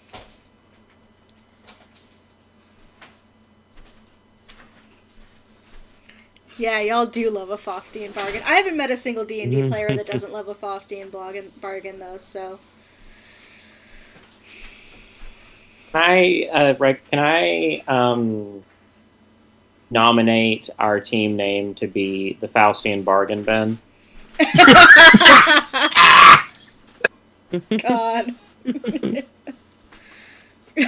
Yeah, y'all do love a Faustian bargain. I haven't met a single D&D player that doesn't love a Faustian bargain, though, so... Can I nominate our team name to be the Faustian Bargain Bin? God.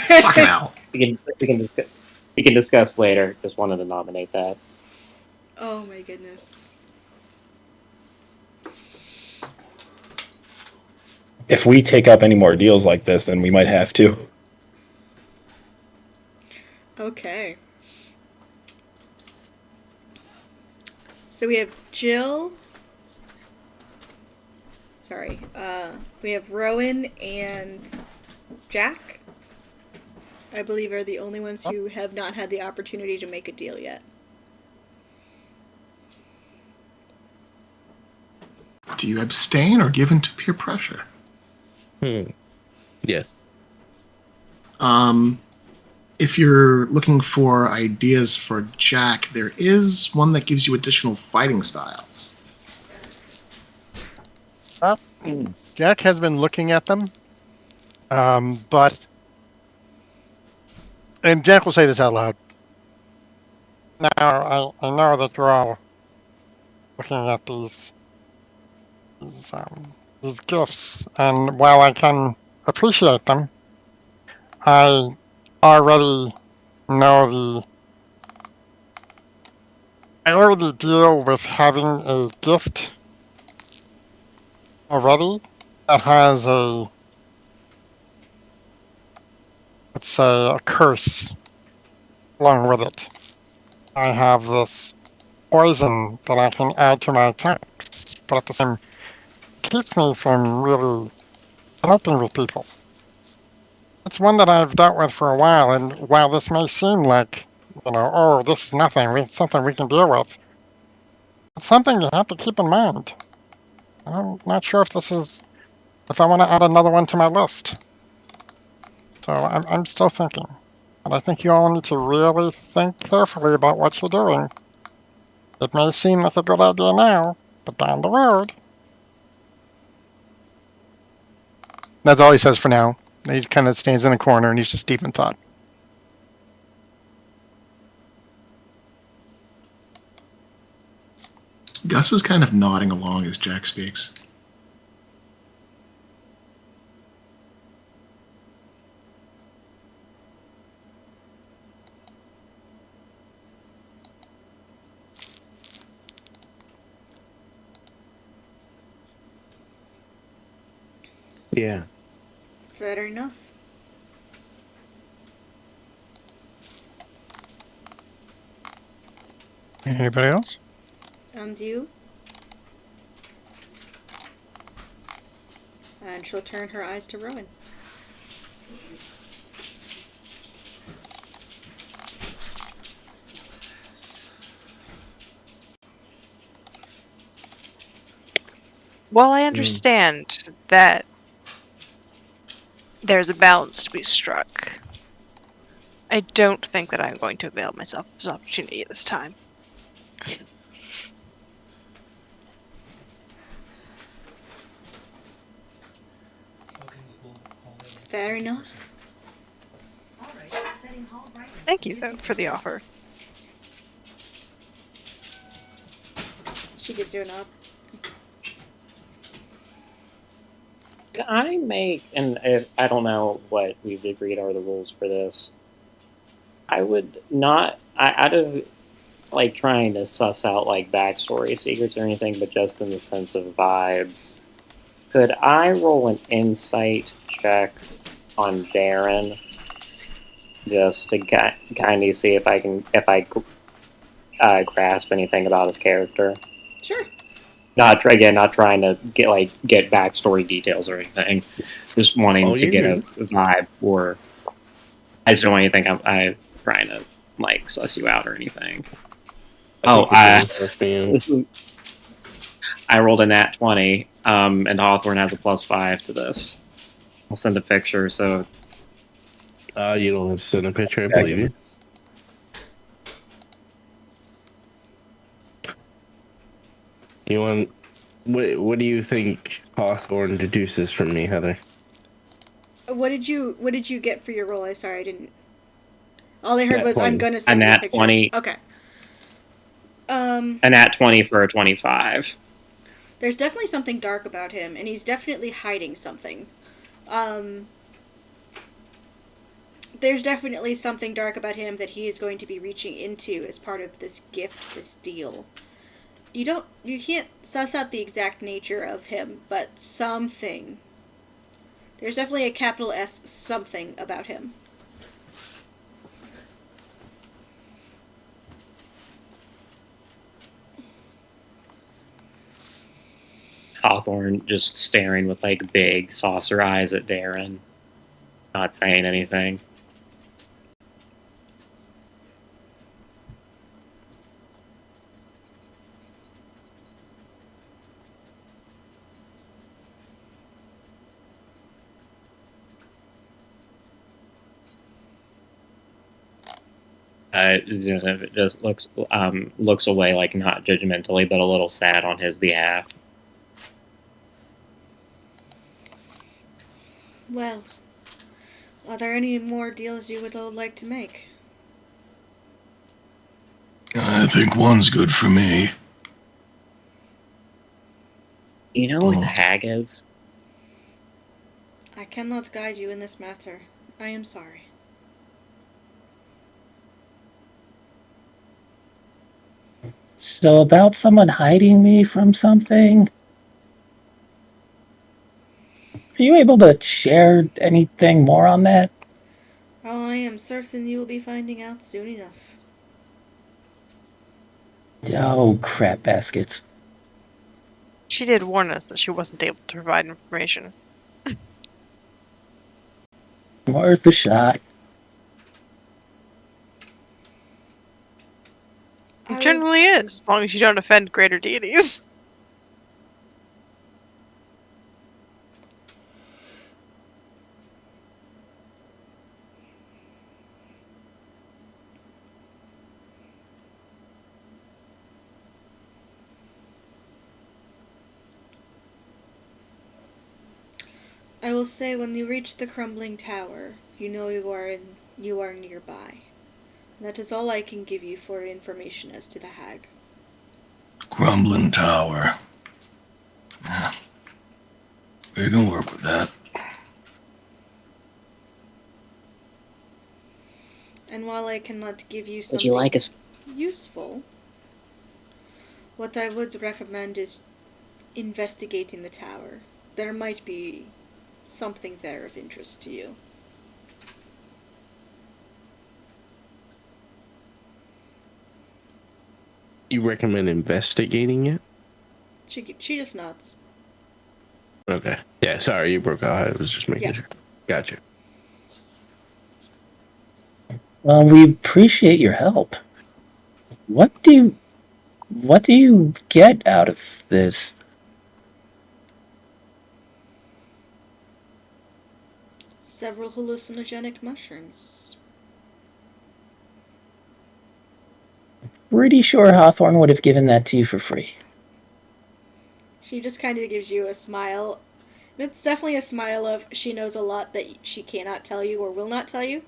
Fucking hell. We can discuss later. Just wanted to nominate that. Oh my goodness. If we take up any more deals like this, then we might have to. Okay. So we have Jill. Sorry. We have Rowan and Jack. I believe are the only ones who have not had the opportunity to make a deal yet. Do you abstain or give in to peer pressure? Yes. If you're looking for ideas for Jack, there is one that gives you additional fighting styles. Jack has been looking at them, but and Jack will say this out loud. Now I know that you're all looking at these gifts, and while I can appreciate them, I already know I already deal with having a gift already that has let's say, a curse along with it. I have this poison that I can add to my attacks, but at the same time, keeps me from really connecting with people. It's one that I've dealt with for a while, and while this may seem like, oh, this is nothing, it's something we can deal with, it's something you have to keep in mind. I'm not sure if I want to add another one to my list. So I'm still thinking. And I think you all need to really think carefully about what you're doing. It may seem like a good idea now, but down the road. That's all he says for now. He kind of stands in a corner and he's just deep in thought. Gus is kind of nodding along as Jack speaks. Yeah. Fair enough. Anybody else? And you? And she'll turn her eyes to Rowan. While I understand that there's a balance to be struck, I don't think that I'm going to avail myself of this opportunity at this time. Fair enough. Thank you, though, for the offer. She gives you a nod. Can I make, and if, I don't know what we've agreed are the rules for this. I would not, out of like trying to suss out like backstory secrets or anything, but just in the sense of vibes, could I roll an insight check on Darren just to kind of see if I grasp anything about his character? Sure. Not trying to get backstory details or anything. Just wanting to get a vibe, or I just don't want you to think I'm trying to like suss you out or anything. I rolled a nat 20, and Hawthorne has a +5 to this. I'll send a picture. So you don't have to send a picture. I believe you. You want? What do you think Hawthorne deduces from me, Heather? What did you get for your roll? I didn't. All I heard Nat was 20. I'm gonna send a you a nat picture. 20. Okay. A nat 20 for a 25. There's definitely something dark about him, and he's definitely hiding something. There's definitely something dark about him that he is going to be reaching into as part of this gift, this deal. You can't suss out the exact nature of him, but something. There's definitely a capital S something about him. Hawthorne just staring with like big saucer eyes at Darren, not saying anything. It just looks away, like not judgmentally, but a little sad on his behalf. Well, are there any more deals you would all like to make? I think one's good for me. You know where the hag is? I cannot guide you in this matter. I am sorry. So about someone hiding me from something? Are you able to share anything more on that? Oh, I am certain you will be finding out soon enough. Oh, crap baskets. She did warn us that she wasn't able to provide information. Worth a shot. It generally is, as long as you don't offend greater deities. I will say when you reach the crumbling tower, you know you are nearby. That is all I can give you for information as to the hag. Crumbling tower. Yeah. We can work with that. And while I cannot give you Would something you like us? useful, what I would recommend is investigating the tower. There might be something there of interest to you. You recommend investigating it? She just nods. Okay. Yeah, sorry, you broke out. I was just making Yeah. sure. Gotcha. Well, we appreciate your help. What do you get out of this? Several hallucinogenic mushrooms. Pretty sure Hawthorne would have given that to you for free. She just kind of gives you a smile. It's definitely a smile of she knows a lot that she cannot tell you or will not tell you.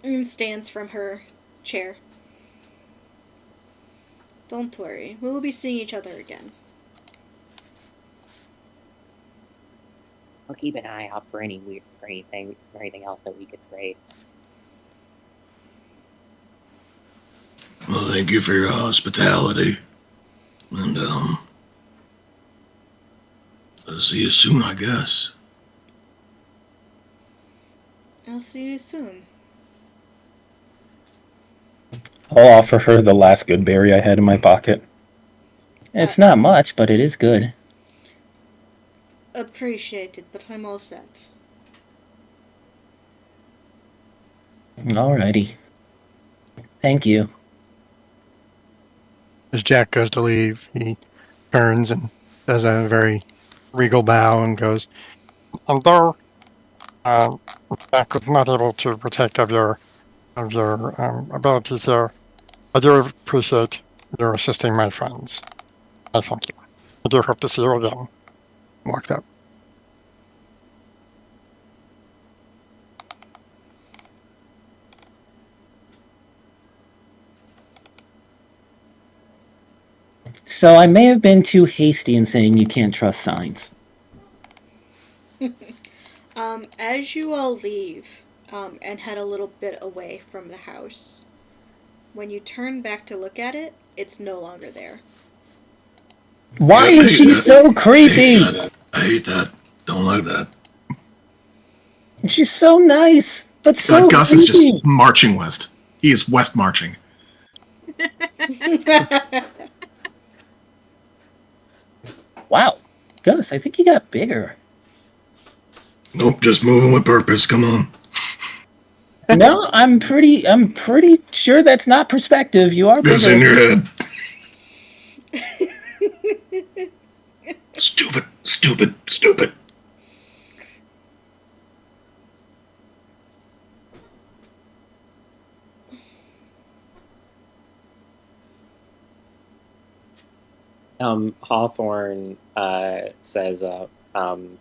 And stands from her chair. Don't worry, we will be seeing each other again. I'll keep an eye out for anything else that we could trade. Well, thank you for your hospitality. And, I'll see you soon, I guess. I'll see you soon. I'll offer her the last good berry I had in my pocket. It's not much, but it is good. Appreciate it, but I'm all set. Alrighty. Thank you. As Jack goes to leave, he turns and does a very regal bow and goes, and though Jack was not able to partake of your abilities here, I do appreciate your assisting my friends. I thank you. I do hope to see you again. Walked up. So I may have been too hasty in saying you can't trust signs. As you all leave, and head a little bit away from the house, when you turn back to look at it, it's no longer there. Why Yeah, is she so creepy? I hate that. Don't like that. She's so nice, but so Gus creepy. is just marching west. He is west marching. Wow, Gus, I think you got bigger. Nope, just moving with purpose. Come on. No, I'm pretty sure that's not perspective. You are It's bigger. in your head. Stupid, stupid, stupid. Hawthorne says, I'm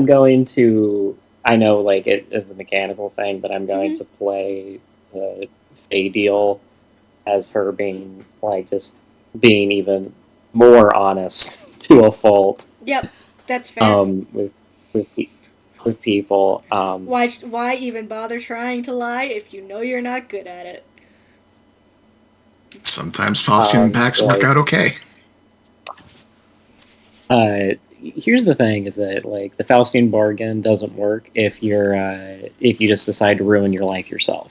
going to. I know, like, it is a mechanical thing, but I'm going to play the Fey deal as her being, like, just being even more honest to a fault. Yep, that's fair. With people. Why even bother trying to lie if you know you're not good at it? Sometimes Faustian packs work out okay. Here's the thing: is that like the Faustian bargain doesn't work if you just decide to ruin your life yourself.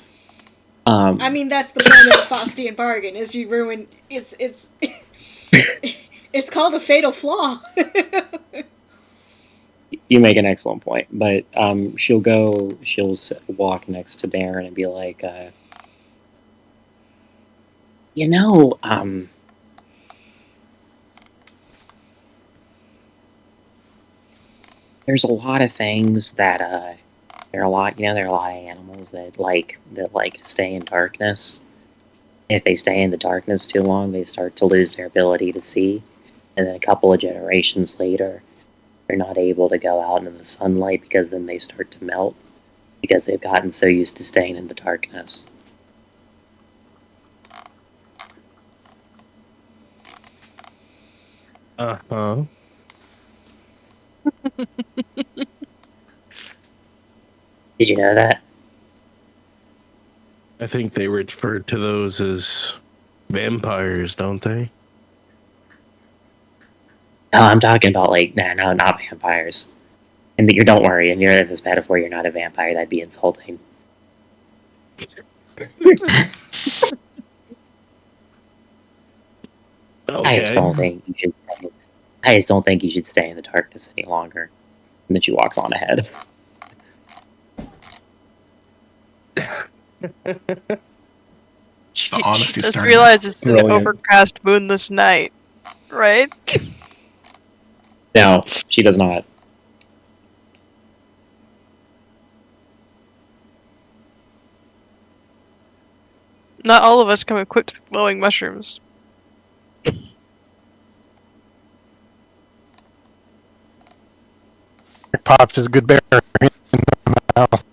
I mean, that's the point of the Faustian bargain: is you ruin. It's it's called a fatal flaw. You make an excellent point, but she'll walk next to Darren and be like, there's a lot of things that there are a lot of animals that like to stay in darkness. If they stay in the darkness too long, they start to lose their ability to see, and then a couple of generations later, they're not able to go out into the sunlight because then they start to melt because they've gotten so used to staying in the darkness. Uh-huh. Did you know that? I think they refer to those as vampires, don't they? Oh, I'm talking about no, not vampires. And don't worry, and you're in this metaphor, you're not a vampire. That'd be insulting. I just don't Okay. think you should. I just don't think you should stay in the darkness any longer. And then she walks on ahead. The honesty Just starting. realize it's an Brilliant. overcast, moonless night, right? No, she does not. Not all of us come equipped with glowing mushrooms. Pops is a good berry in the mouth.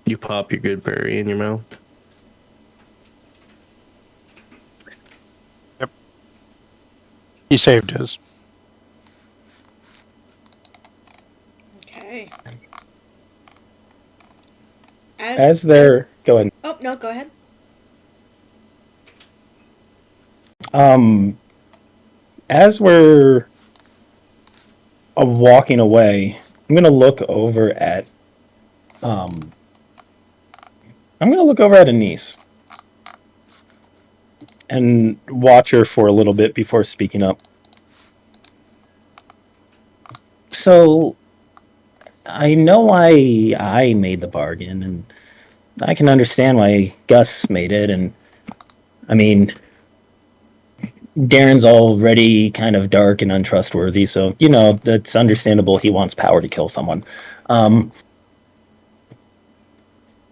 You pop your good berry in your mouth. He saved his. Okay. As they're go ahead. Oh no, go ahead. As we're walking away, I'm gonna look over at Anise and watch her for a little bit before speaking up. So I know why I made the bargain, and I can understand why Gus made it, and I mean Darren's already kind of dark and untrustworthy, so you know that's understandable. He wants power to kill someone. Um,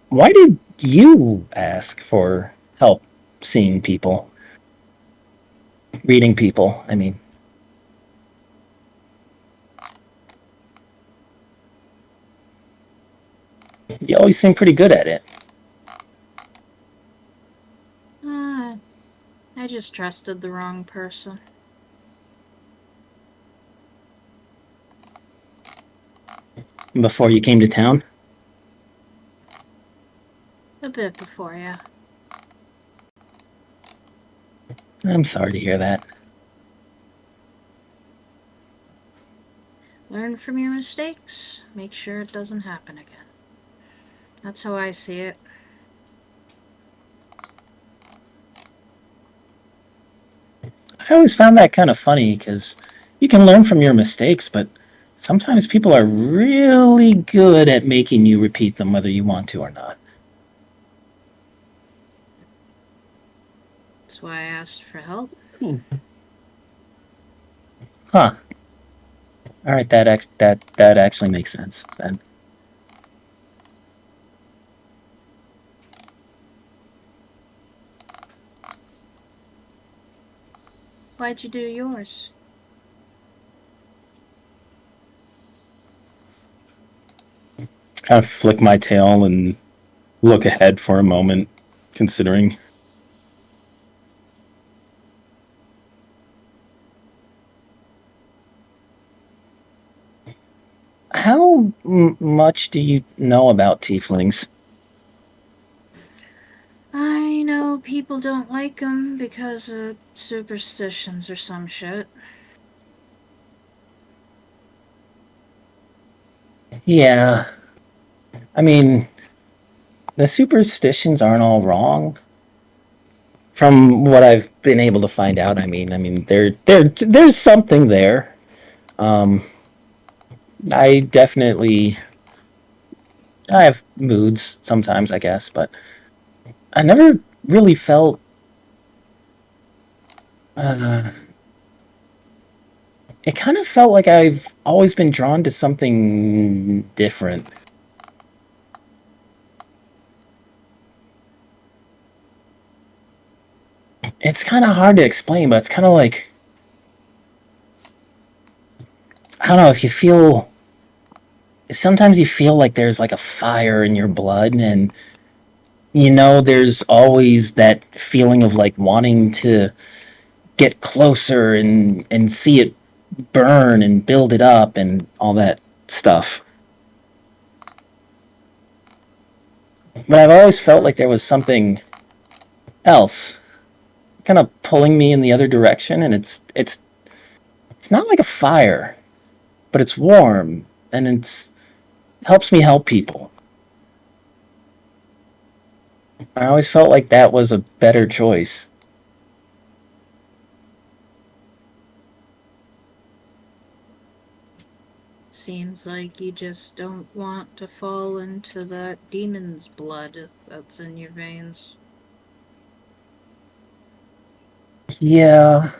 why did you ask for help seeing people, reading people? I mean, you always seem pretty good at it. I just trusted the wrong person. Before you came to town? A bit before, yeah. I'm sorry to hear that. Learn from your mistakes. Make sure it doesn't happen again. That's how I see it. I always found that kind of funny because you can learn from your mistakes, but sometimes people are really good at making you repeat them whether you want to or not. That's why I asked for help. Huh. All right, that actually makes sense then. Why'd you do yours? Kind of flick my tail and look ahead for a moment, considering. How much do you know about tieflings? I know people don't like them because of superstitions or some shit. Yeah. I mean, the superstitions aren't all wrong. From what I've been able to find out, I mean, there's something there. I definitely I have moods sometimes, I guess, but I never really felt. It kind of felt like I've always been drawn to something different. It's kind of hard to explain, but it's kind of like, I don't know, if you feel, sometimes you feel like there's like a fire in your blood, and you know there's always that feeling of like wanting to get closer and see it burn and build it up and all that stuff. But I've always felt like there was something else kind of pulling me in the other direction, and it's not like a fire, but it's warm and it helps me help people. I always felt like that was a better choice. Seems like you just don't want to fall into that demon's blood that's in your veins. Yeah.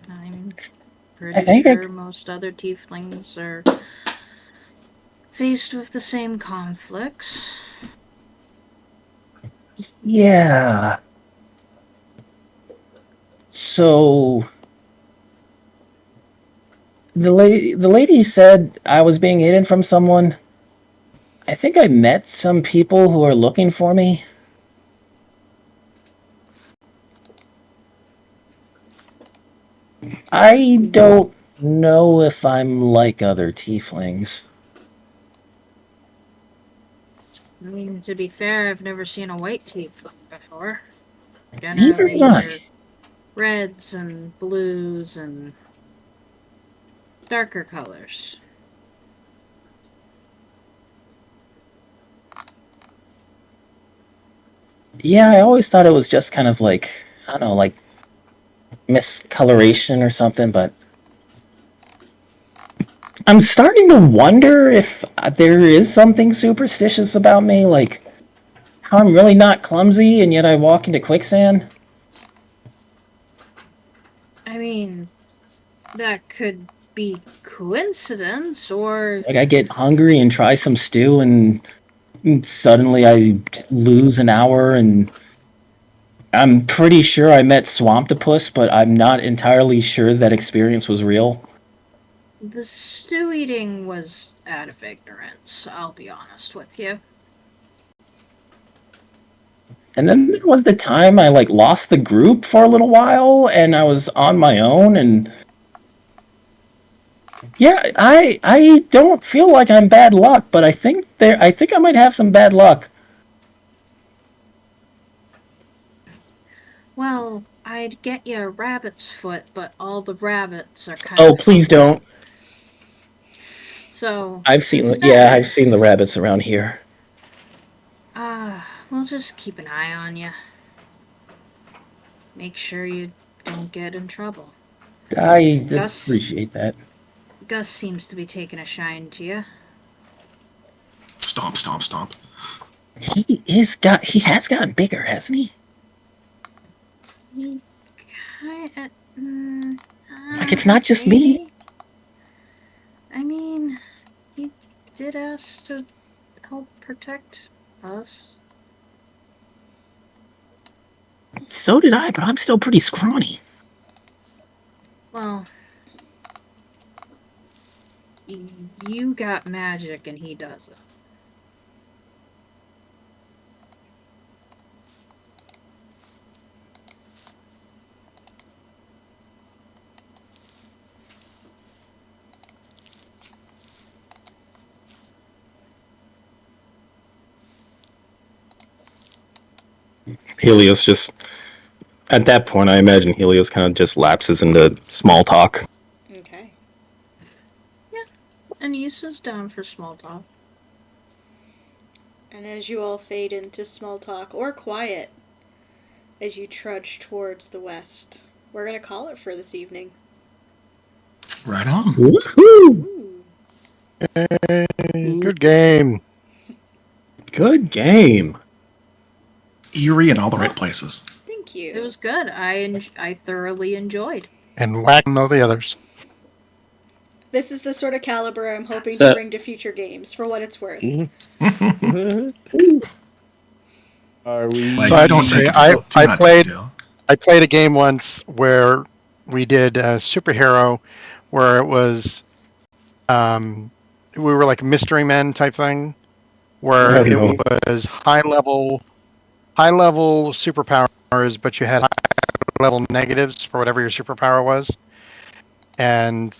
I'm I pretty think sure most other tieflings are faced with the same conflicts. Yeah. So the lady said I was being hidden from someone. I think I met some people who are looking for me. I don't know if I'm like other tieflings. I mean, to be fair, I've never seen a white tiefling before. Neither Generally, have I. they're reds and blues and darker colors. Yeah, I always thought it was just kind of like, I don't know, like miscoloration or something, but I'm starting to wonder if there is something superstitious about me, like how I'm really not clumsy and yet I walk into quicksand. I mean, that could be coincidence, or Like I get hungry and try some stew and suddenly I lose an hour and I'm pretty sure I met Swamptopus, but I'm not entirely sure that experience was real. the stew eating was out of ignorance, I'll be honest with you. And then there was the time I like lost the group for a little while and I was on my own and yeah, I don't feel like I'm bad luck, but I think I might have some bad luck. Well, I'd get you a rabbit's foot, but all the rabbits are kind Oh, of please fucked up. don't. So I've seen instead, I've seen the rabbits around here. we'll just keep an eye on you. Make sure you don't get in trouble. I Gus, appreciate that. Gus seems to be taking a shine to you. Stomp, stomp, stomp. He has gotten bigger, hasn't he? He kind Like it's not just me. maybe. I mean, he did ask to help protect us. So did I, but I'm still pretty scrawny. Well, you got magic and he doesn't. Helios just at that point, I imagine Helios kind of just lapses into small talk. Okay. Anissa's down for small talk. And as you all fade into small talk or quiet as you trudge towards the west, we're going to call it for this evening. Right on. Woohoo! Ooh. Hey, good game. Good game. Eerie in all the right places. Thank you. It was good. I thoroughly enjoyed. And whack all the others. This is the sort of caliber I'm hoping So- to bring to future games, for what it's worth. Are we? Like, So I have to don't say, take it I do not take a played- deal. I played a game once where we did a superhero where it was we were like mystery men type thing where Oh, it no. was high level superpowers, but you had high level negatives for whatever your superpower was. And